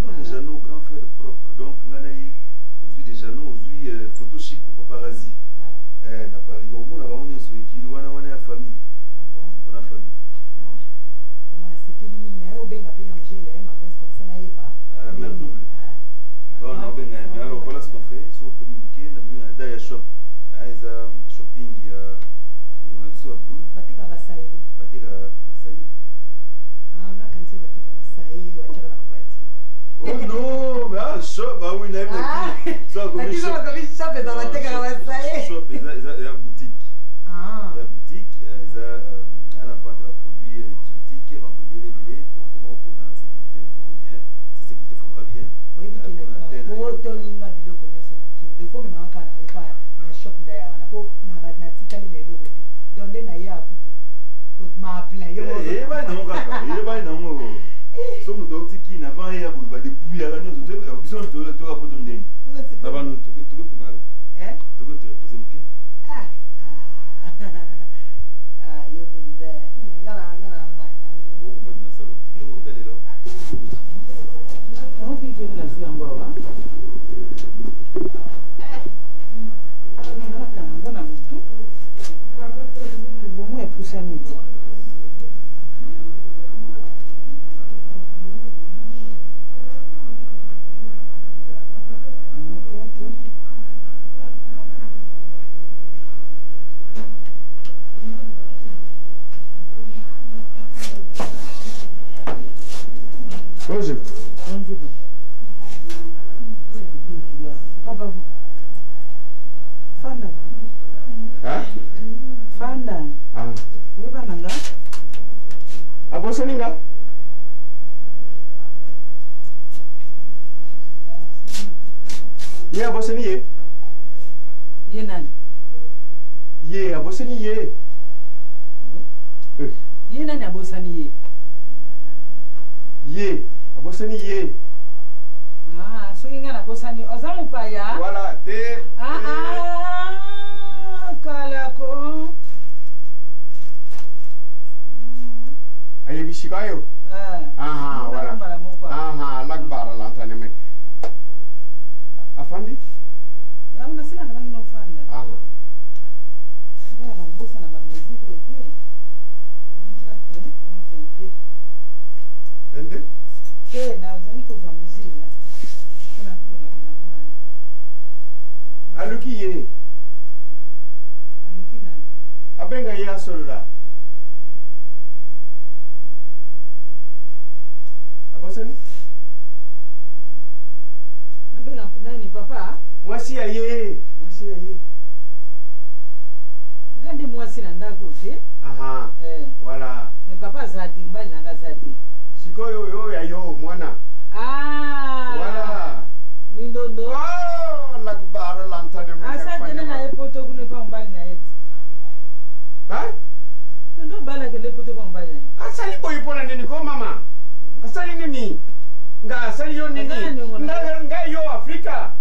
Non, déjà nos grands frères propres. Donc, on a eu déjà nos photo chic ou paparazzi. Na Paris, au moins, on a sur équilibre, on a famille. On a famille. Comment c'était lui, mais au benga paye en gel, ma veste comme ça, na pas. Même double. Bon, on a bien, mais alors voilà ce qu'on fait. Si on peut nous on a mis un Daya Shop. Ils ont shopping, on a vu Abdul. Bateka Basaï. Ah, on a quand tu Bateka Basaï, ou à tirer la voiture. Oh non, mais ah, shop, ah oui, n'aime pas. Ça, comme shop, et ça Bateka Basaï. Shop, il y a boutique. Ah. Il y a boutique, il y a la vente de produits exotiques, il y a des billets. Donc, comment on a ce qui te vaut bien, c'est ce qu'il te faudra bien. Oui, mais qui n'est pas. Pour Tolinga Biloko Nyosona, qui de fois, mais quand on pas na shop d'ailleurs, on a pas na tikali na logo. Donc, on a ya kutu. Ma plein. Eh, bah non, kaka. Eh, bah non. So nous devons dire qu'il n'a pas eu à vous dépouiller à nous. Tu as tu as pas ton ding. Là-bas, nous tu peux plus mal. Hein? Tu peux te reposer mon Ah, yo benze. Ngala. Oh, moi dans le salon, tu peux aller là. On peut dire la suite encore, hein? Bon, moi, pour ça, Papa. Fanda. Hein? Fanda. Ah. Oui, bananga. Abosaninga? Ye abosani ye? Ye nani? Ye abosani ye. Ye nani abosani ye? Ye abosani ye. Ah, so inga na bosani ozamu paya. Voilà, te. Kalako. Aye bishikayo. Aha, voilà. Aha, lakbara lantane me. Afandi? Ya una sina na bangi no fanda. Aha. Ya na bosa na ba musique ete. Ende? Ke na za iko za musique. Kuna tunga bina kuna. Aluki ye. Aluki na. Abenga ye asolda. Abosani? Abenga nani papa? Mwasi ya ye. Mwasi ya ye. Gande mwasi na ndako te. Aha. Voilà. Me papa zati mbali nanga zati. Sikoyo yo ya yo mwana. Voilà. Mindondo. Oh, lakbara lantane me. Asa tena na epoto kule pa mbali na yeti. Ha? Ndo bala ke lepoto pa mbali na yeti. Asali boy pona nini ko mama? Asali nini? Nga asali yo nini? Nga yo Afrika.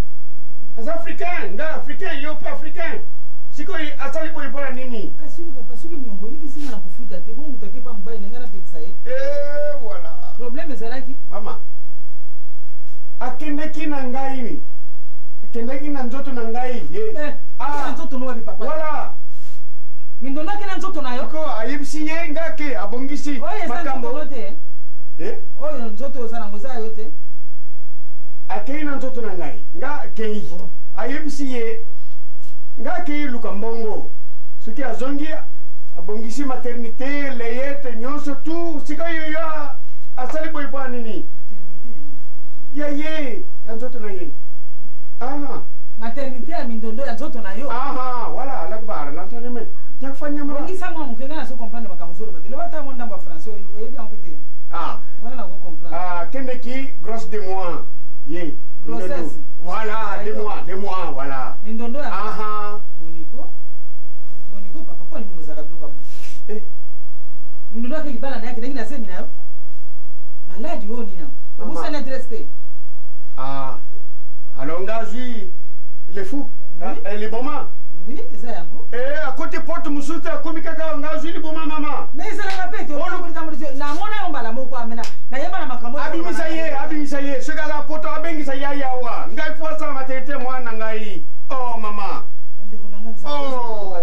As africain, nga africain yo pa africain. Siko asali boy pona nini? Kasuri papa suki nyongo hivi singa na kufuta te bon mutake pa mbali na ngana pekisa ye. Voilà. Problème ezalaki mama. Akendeki na ngai ni. Akendeki na nzoto na ngai ye. Ah, nzoto no wapi papa? Voilà. Mindondo kena nzoto nayo? Ko ayibisi ye ngake abongisi makambo. Oyo nzoto ozana ngoza yote. Akei na nzoto na ngai. Nga kei. Ayibisi ye ngake luka mbongo. Suki azongi abongisi maternité, leyete nyonso tu sika yo asali boy pa nini? Ya ye, ya nzoto na ye. Aha. Maternité ya Mindondo ya nzoto na yo. Aha, voilà, lakbara lantane me. Nyakufanya mara. Ngisa mwa mkenga na so comprendre makamuzolo batele bata monda mwa français oyo bien pété. Ah. Voilà na ko comprendre. Ah, kende ki grosse de moi. Ye. Grossesse. Voilà, de moi, voilà. Mindondo ya. Aha. Boniko. Boniko papa kwa ni muzaka bloka bu. Mindondo ke libala na yake ndenge na semi nayo. Maladi woni na. Obusa na adresse. Ah. Alors ngazi les fous. Les bomans. Oui, eza yango. À côté porte musuta akomika ka ngazi li boma mama. Mais eza la pete. Na mona yo mbala moko amena. Na yeba na makambo. Abimisa ye. Sega la poto abengisa ya wa. Ngai fuasa matete mwana ngai. Oh mama. Oh.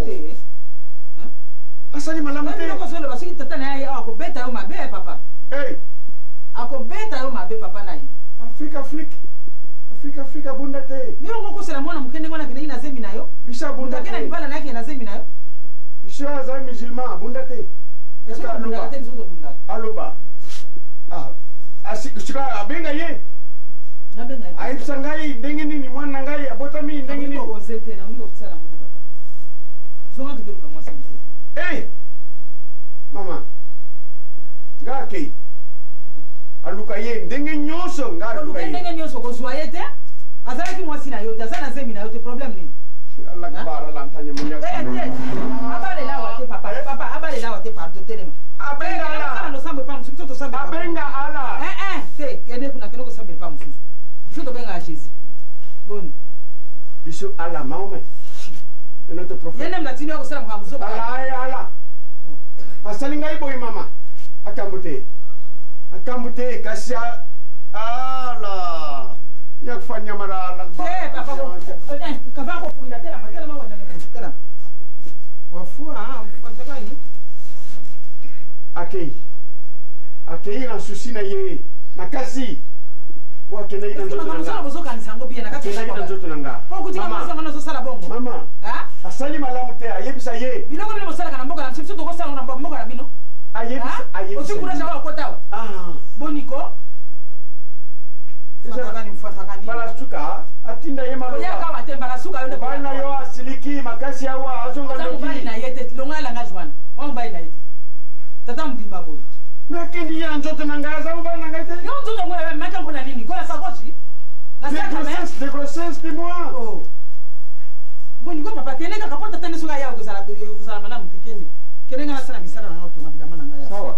Asali malamu te. Ndiko solo basiki tata na ya akobeta yo mabe papa. Hey. Akobeta yo mabe papa na yi. Afrika bunda te. Mimi ngoko sera mwana mukende ngona kene ina zemi nayo. Bisha bunda te. Takena libala na yake na zemi nayo. Bisha za musulman bunda te. Bisha bunda te biso bunda. Aloba. Ah. Ashika abenga ye. Nabenga ye. Aipsa ngai ndenge nini mwana ngai abotami ndenge nini. Ngoko ozete na ngoko tsara mu papa. Zonga kidogo kama sasa. Eh. Mama. Ngake. Aluka ye ndenge nyoso ngara aluka ye ndenge nyoso ko soye te azalaki mwasi na yo te azana zemi na yo te problème nini Allah kibara lantanye munya abale la wate papa abale la wate parto telema abenga ala kana no sambe pa mususu to sambe abenga ala te kene kuna kene ko sambe pa mususu biso to benga Jésus bon biso ala maome et notre prophète yene mlatini ko sala mwa mususu ala asalinga ibo mama akambute kasha ala nyakufanya marala papa kava ko fuila tela matela mawa ndani tela wafua patakani akei na susi na ye nakasi wakende ina nzoto nanga mama bozo kansango bien nakati ina nzoto nanga mama asali malamu te ayebisa ye biloko bino mosala kana mboka na msitu to kosala na mboka na bino ayebisa osikuraja wa kotawa boniko fatakani bala suka atinda ye mwasi awa azonga tata mobali na ye te longo alanga jwana wa mobali na ye te tata mobimba boye nakendi ye na nzoto na ngai aza mobali na ngai te yo nzoto ngo maka mpona nini kola sakoshi de grossesse de moi boni ko papa kende kaka po tata nesuka yawo kozala malamu te kende nga nasala misala na nga otonga bilamba na ngai sawa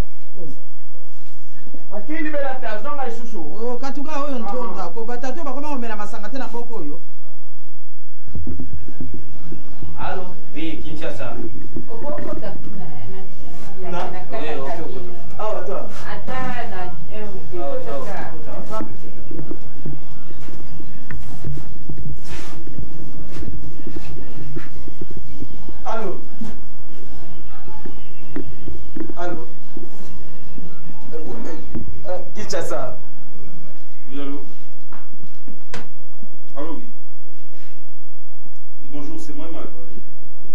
akindi bela te azonga lisusu katuka oyo ntonda ko batato bakoma komela masanga te na mboka oyo. Allô? Oui, Kinshasa. Allô? Allô? Kinshasa. Oui, allô? Allô, oui. Oui, bonjour, c'est moi, l'appareil.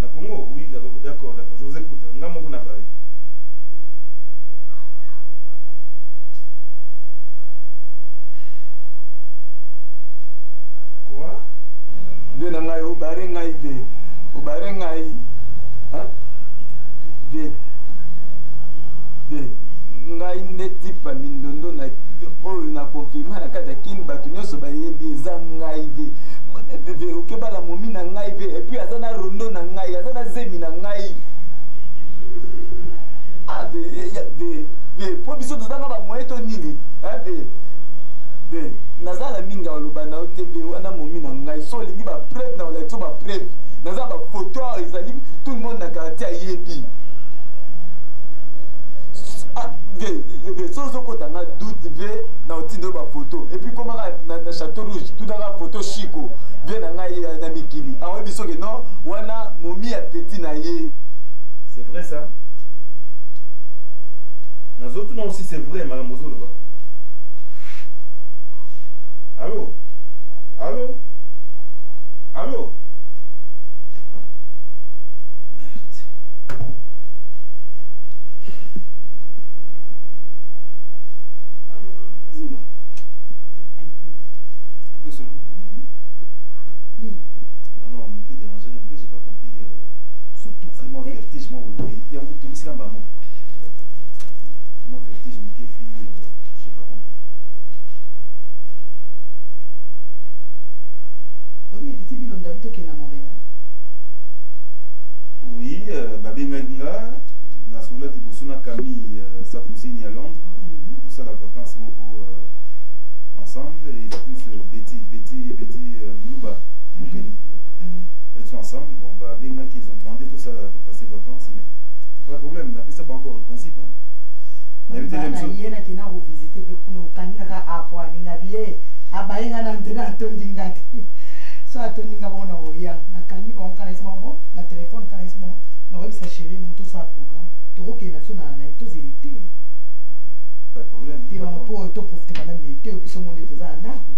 La Congo? Oui, d'accord, je vous écoute. Ngamo qu'on appareil. Quoi? Viens na ngai obare ngai ve. Obare ngai. Hein? Viens. Viens. Ngai neti pa mindondo na oyo na confirmer na kata kini bato nyonso bayebi eza ngai ve okebala momi na ngai ve et puis aza na rondo na ngai aza na zemi na ngai ve po biso tozanga bamoye to nini ve naza na mingi oloba na yo te ve wana momi na ngai so olingi bapreuve na olakisi bapreuve naza bafoto ayo ezali tout le monde na quartier ayebi so ozokota nga doute ve na otindo bafoto epuis komaka na château rouge tunaka foto chiko ve na ngai na mikili aoyebi soki non wana momi ya peti na ye. C'est vrai ça? Nazotuna aussi c'est vrai makambo ozoloba. Allô? Allô? Allô? Non, on peut déranger un peu, j'ai pas compris. C'est mon vertige, moi, oui. Il y a un peu de c'est un bas mot. Mon vertige, mon kéfi, j'ai pas compris. Oui, Babenganga, Nasola de Bosuna Camille, sa cousine à Londres, tout ça la vacance ensemble, et Betty Mouba, Moukeni. Elles sont ensemble, bon, Babenga qu'ils ont demandé tout ça pour passer les vacances, mais pas de problème, on a fait ça pas encore le principe. On a évité les choses. So atondinga bona oya na kalmi on kana isimo mo na téléphone kana isimo na web sa chérie moto sa programme to ke na so na to zilité pas de problème ti on peut to profiter quand même de biso monde to za ndako.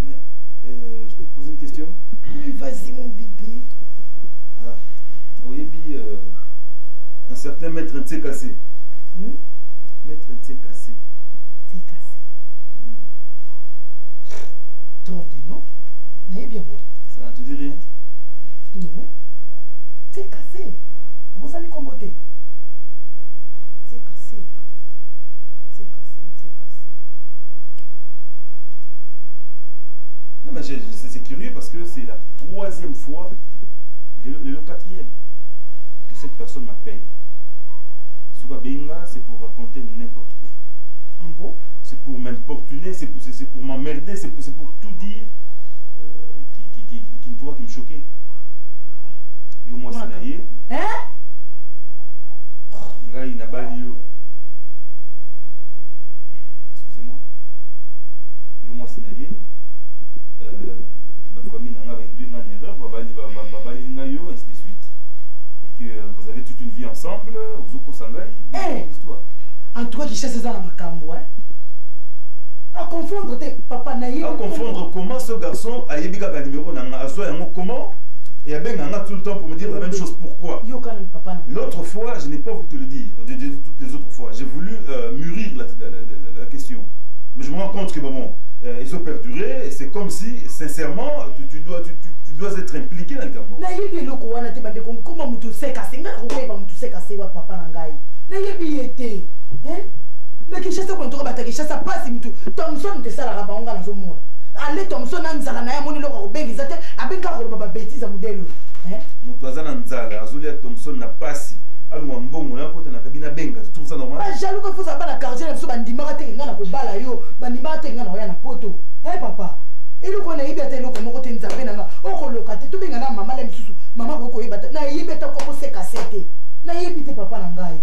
Mais je peux te poser une question? Oui, vas-y mon bébé. Ah, oui, un certain maître Ntsé Kassé. Maître Ntsé Kassé. Non, n'ayez bien voir. Ça ne te dit rien? Non. C'est cassé. Vous allez comboter. C'est cassé. C'est cassé. Non, mais c'est curieux parce que c'est la 3e fois, le 4e, que cette personne m'appelle. Soukabenga, c'est pour raconter n'importe quoi. Ah bon? C'est pour m'importuner, c'est pour m'emmerder, c'est pour tout dire qui ne pourra que me choquer. Et au moins c'est naïe. Hein? Ngai na balio. Excusez-moi. Et au moins c'est naïe. Ma famille n'a pas induit une erreur, ainsi de suite. Et que vous avez toute une vie ensemble, aux Oko Sangai, une histoire. En toi qui cherche ça dans ma cambo, hein? À confondre tes papa naïe. À confondre comment ce garçon a yébika ka numéro nanga aso yango comment et a benga tout le temps pour me dire la même chose. Pourquoi? L'autre fois, je n'ai pas voulu te le dire. Toutes les autres fois, j'ai voulu mûrir la question. Mais je me rends compte que bon, ils ont perduré et c'est comme si, sincèrement, tu tu dois être impliqué dans le camp. Na yebi eloko wana te bande koma mutu seka senga ko ba mutu seka se wa papa na ngai. Na yebi yete. Na kishasa ko ntoka bataki kishasa pasi mutu. Thomson te sala ba onga na zo mona. Ale Thomson na nzala na ya moni loko obengi zate abenga ko ba bêtise modelo. Mutu azana nzala azulia Thomson na pasi. Alwa mbongo na kota na kabina benga. Tu trouves ça normal? Ba jaloux ko fosa ba na quartier na so bandima te ngana ko bala yo. Bandima te ngana oya na poto. Papa. Eloko na yibi ata eloko moko te nzambe nanga okoloka te tobenga na mama la misusu mama ko koyeba ta na yibi ata ko seka sete na yibi te papa na ngai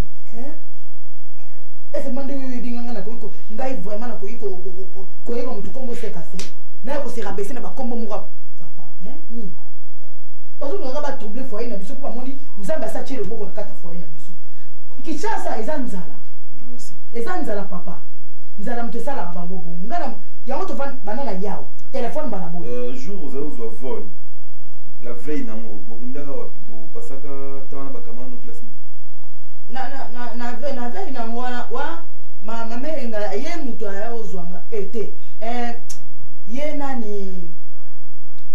ese mande yibi nganga na ko ngai vraiment na ko yeba mutu kombo seka se na ko se rabaisser na ba kombo moko papa ni bazo nganga ba troubler foyer na biso ko moni nzambe asa chele boko na kata foyer na biso Kinshasa eza nzala merci eza nzala papa nzala mutu sala bango bongo ngana yango to van banana yao téléphone banabo jour vous avez un vol la veille nango bokindaka wapi bopasaka tana bakamana no classe na veille nango wa mamerenga ye mutu aya ozwanga ete ye nani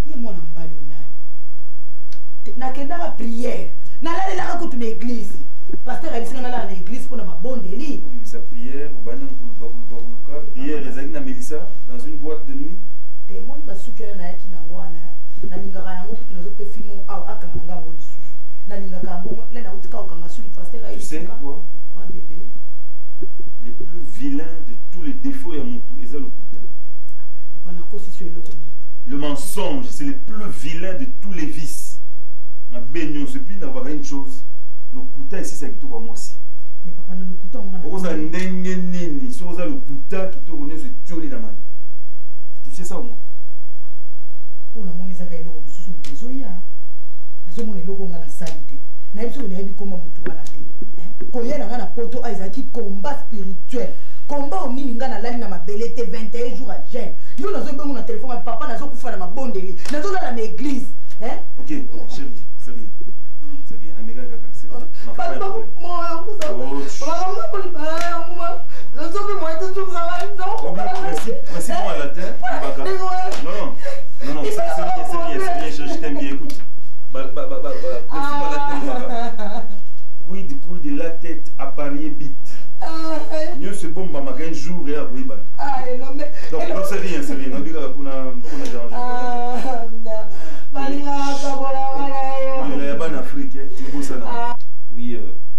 ye mwana mbali nani nakendaka prière nalalelaka kutu na église pasteur abisinga nalala na église mpona mabondeli sa prière obanda kuluka prière ezalaki na Melissa dans une boîte de nuit moni basuki oyo nayaki nango wana nalingaka yango kutu nazope filme awa akanganga yango lisusu nalingaka yango le nautika okanga suki pasteur tu sais quoi bébé les plus vilains de tous les défauts ya mutu eza lokuta papa nakosi so eloko nini le mensonge c'est le plus vilain de tous les vices na benyo c'est puis na une chose lokuta ici c'est kitoko mwasi mais papa na lokuta ngana oza ndenge nini so oza lokuta kitoko nyo se tioli na mani tu sais ça au moins on a moni zaka eloko mususu mpezo ya nazo mona eloko ngana salite na biso na yebi koma mutu wana te koyena ngana poto aizaki combat spirituel combat onini ngana lali na mabele te 21 jours à jeûne yo nazo bengo na téléphone papa nazo kufa na mabondeli nazo lala na église OK chérie c'est bien na mega kaka c'est ma femme moi vous savez merci pour la terre non c'est bien je t'aime bien écoute quid de la tête appareillé bite mieux c'est bon bah un jour et après donc non c'est rien on dit qu'on a dérangé en Afrique oui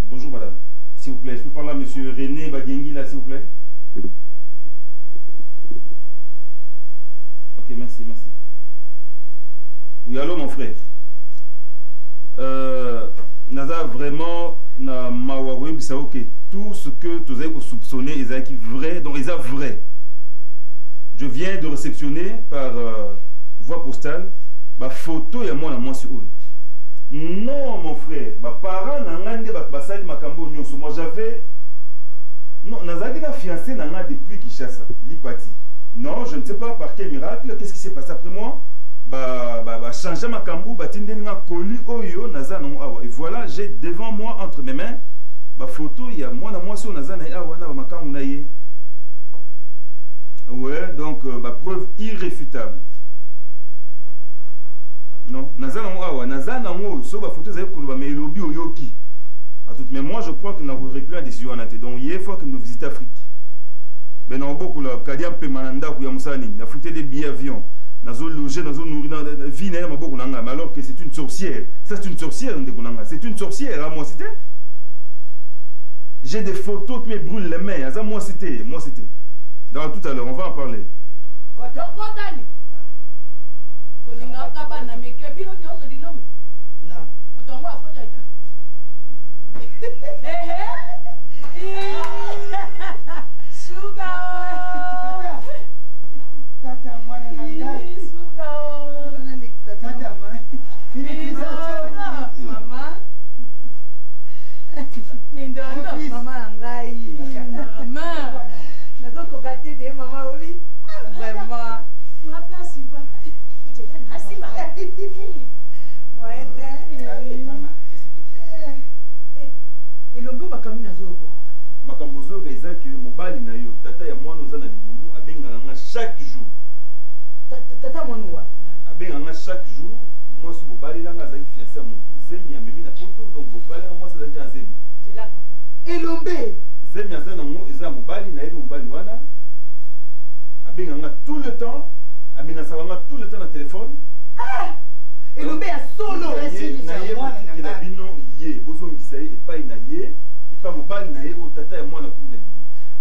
bonjour madame s'il vous plaît je peux parler à monsieur René Bagengi là s'il vous plaît ok merci oui allô mon frère naza vraiment na mawawe bisa ok tout ce que tu as soupçonné est vrai donc est vrai je viens de réceptionner par voie postale ba photo ya mwana mwasi oyo non mon frère ba parents na ngande ba sali makambo nyonso moi j'avais non nazaki na fiancé na nga depuis Kinshasa lipati non je ne sais pas par quel miracle qu'est-ce qui s'est passé après moi changer makambo batindeni nga koli oyo naza non awa et voilà j'ai devant moi entre mes mains ba photo ya mwana mwasi oyo naza na awa na ba makangu na ye ouais donc ba preuve irréfutable non naza na awa naza na ngo so ba photo za koloba mais lobi oyoki à tout mais moi je crois que na aurait plus la décision na te donc hier fois que nous visiter Afrique ben na beaucoup la kadia mpe mananda ku ya musani na fouté des billets avion nazo loger nazo nourrir dans la vie na maboko nanga mais alors que c'est une sorcière ça c'est une sorcière ndekunanga c'est une sorcière à moi c'était j'ai des photos qui me brûlent les mains à moi c'était dans tout à l'heure on va en parler Mama ngai mama nazokoka te te mama obi vraiment wapa simba asima moete mama elombo makambi nazoko makambo zoka ezaki mobali na yo tata ya mwana oza na libumu abenganga nga chaque jour tata mwana wa abenganga chaque jour moi ce mobali là nga zaki fiancé mon zemi ya memi na poto donc mobali nga moi ça zaki zemi jela papa elombe zemi aza na ngo eza mobali na yebi mobali wana abenga nga tout le temps amenasaka nga tout le temps na téléphone elombe ya solo na ye na bino ye bozongisa ye epai na ye epai mobali na ye otata ya mwana kuna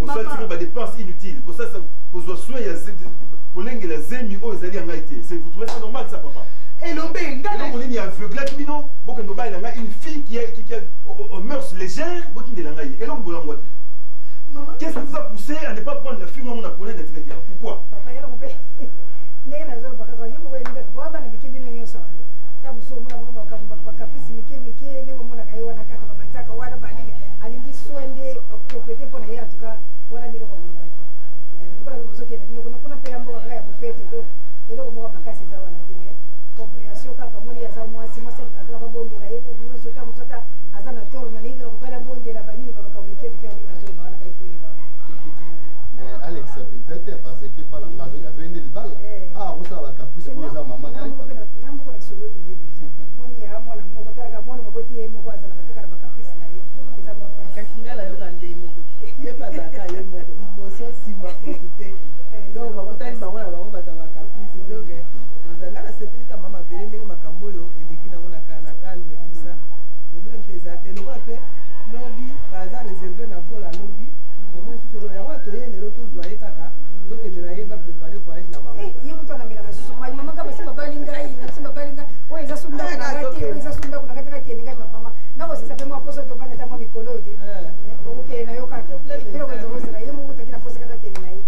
osaltiki badepense inutile posasa kozwa soin ya kolengela zemi oyo ezali ya ngai te vous trouvez ça normal ça papa elombe eloko nini aveuglaki bino bokende obalela ngai une fille qui a aux mœurs légères bokindela ngai ye eloko bolangwa te qu'est-ce qui vous a poussé à ne pas prendre la fille mona pone na tikaki pourquoi papa elombe ndenge nazolobaka kaka yebo koyebika boa bana mike bino nyonso ya mosusu omona bakapisi mike ndenge omonaka ye wana kaka bamataka wana banini alingi swende kopete mpo na ye atuka wana nde eloko koloba te lokola bozokenda bino kuna mpe ya mboka kaka ya mopete donc eloko moko makasi eza wana te mais compréhension kaka moni aza mwasi alingaka kaka babondela ye nyonso ta mosu ata aza na toro nalingi kaka mobali abondela banini babakamonike mike alingi nazoloba wana kaipo yeba mais Alex peut-être parce que par la azoende libala osala bakaprice oyo eza mama na ngambo na solo ni ye deja moni ya mwana moko talaka mwana maboti ye moko azalaka kaka na bakaprice na ye eza kasi nga nayoka ndenge moko ye bazalaka ye moko liboso nsima kutu te donc bakutani bango na bango baza bakaprice donc ozanga nasepeli kama mabele ndenge makambo oyo eleki nango na calme tusa problème mpe eza te lokola mpe lobi baza réserve na vol ya lobi omoi susu yango toye lelo tozwa ye kaka tokende na ye baprépare voyage na bango ye moto anamelaka susu mai mama kaka basi babali ngai nasi babali ngai oyo eza sunda kunanga te oyo eza sunda kunanga te nakende ngai mama nakosisa mpe mwa poso tovanda ta mwa mikolo oyo te okokende na yo kaka eloko ezokozela ye moko taki na poso kaka kende na ye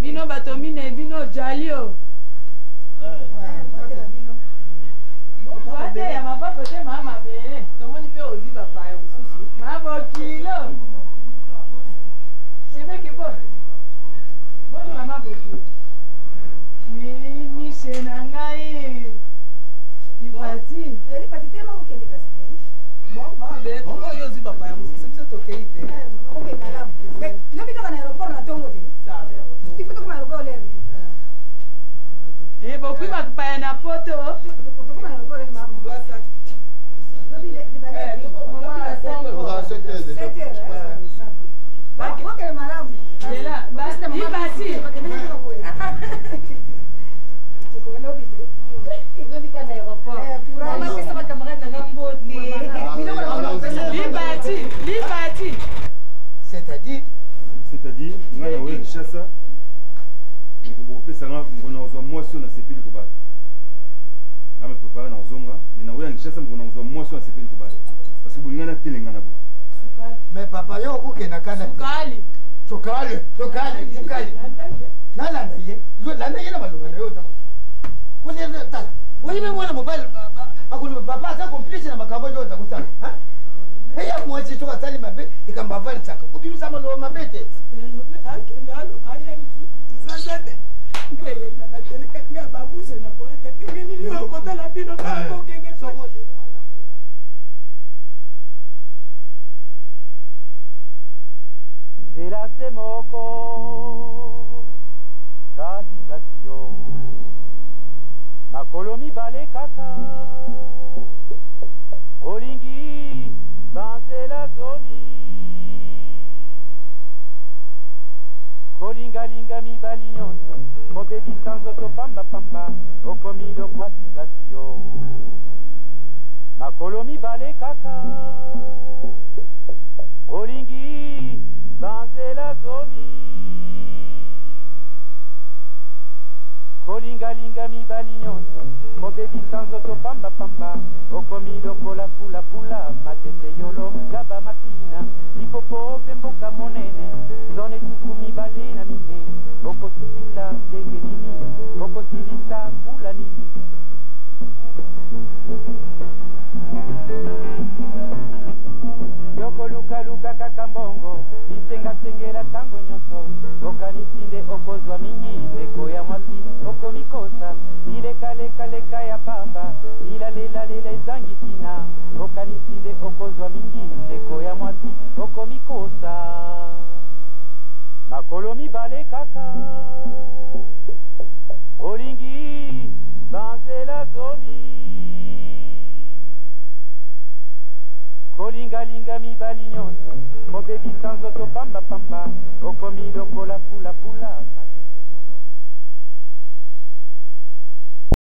bino bato mine bino jali o ya mapapo te maa mabele tomoni mpe ozi bapaya mosusu mabokilo sebeke bo boni mama bokilo mise na ngai lipati te makokende kasi bon mabele oyo ozi bapaya mosusu biso tokei te makoke malamu lobi kaka na aéroport na tongo te tifo tokoma aéroport lere bokwi bakupaya na poto tokoma aéroport lere bakokele malamu libati lobika na aéroport mapesa bacamarade nanga mbote libati c'est-à-dire nga na oyo Kinshasa bokopesanga ngona ozwa mwasi oyo nasepeli kobala nga me prépare na ozonga me na oyo ya Kinshasa ngona ozwa mwasi oyo nasepeli kobala parce que bolinga na telenga na bo mais papa yo okokenda kana sukali nalanda ye landa ye na malonga na yo oyibe mwana mobile akuluba papa aza complice na makambo yo oza kosala eya mwasi soki asali mabe likambo avalisaka kobimisa maloba mabe te Zela se moko katikati yo nakolo mibale kaka olingi banzela zomi kolingalinga mibali nyonso kobebisa nzoto pambapamba okomi loko katikati yo nakolo mibale kaka olingi banzela zomi kolingalinga mibali nyonso kobebisa nzoto pambapamba okomi lokola pulapula matete yolo gaba masina lipopo mpe mboka monene zone tuku mibale na mine okosukisa ndenge nini okosilisa mbula nini yokolukaluka kaka mbongo lisengasengela ntango nyonso okanisinde okozwa mingi ndeko ya mwasi okomikosa ilekalekaleka ya pamba ilalelela ezangi tina okanisinde okozwa mingi ndeko ya mwasi okomikosa makolo mibale kaka olingi olinga mibali nyonso kobebisa nzoto pambapamba okomi lokola pulapula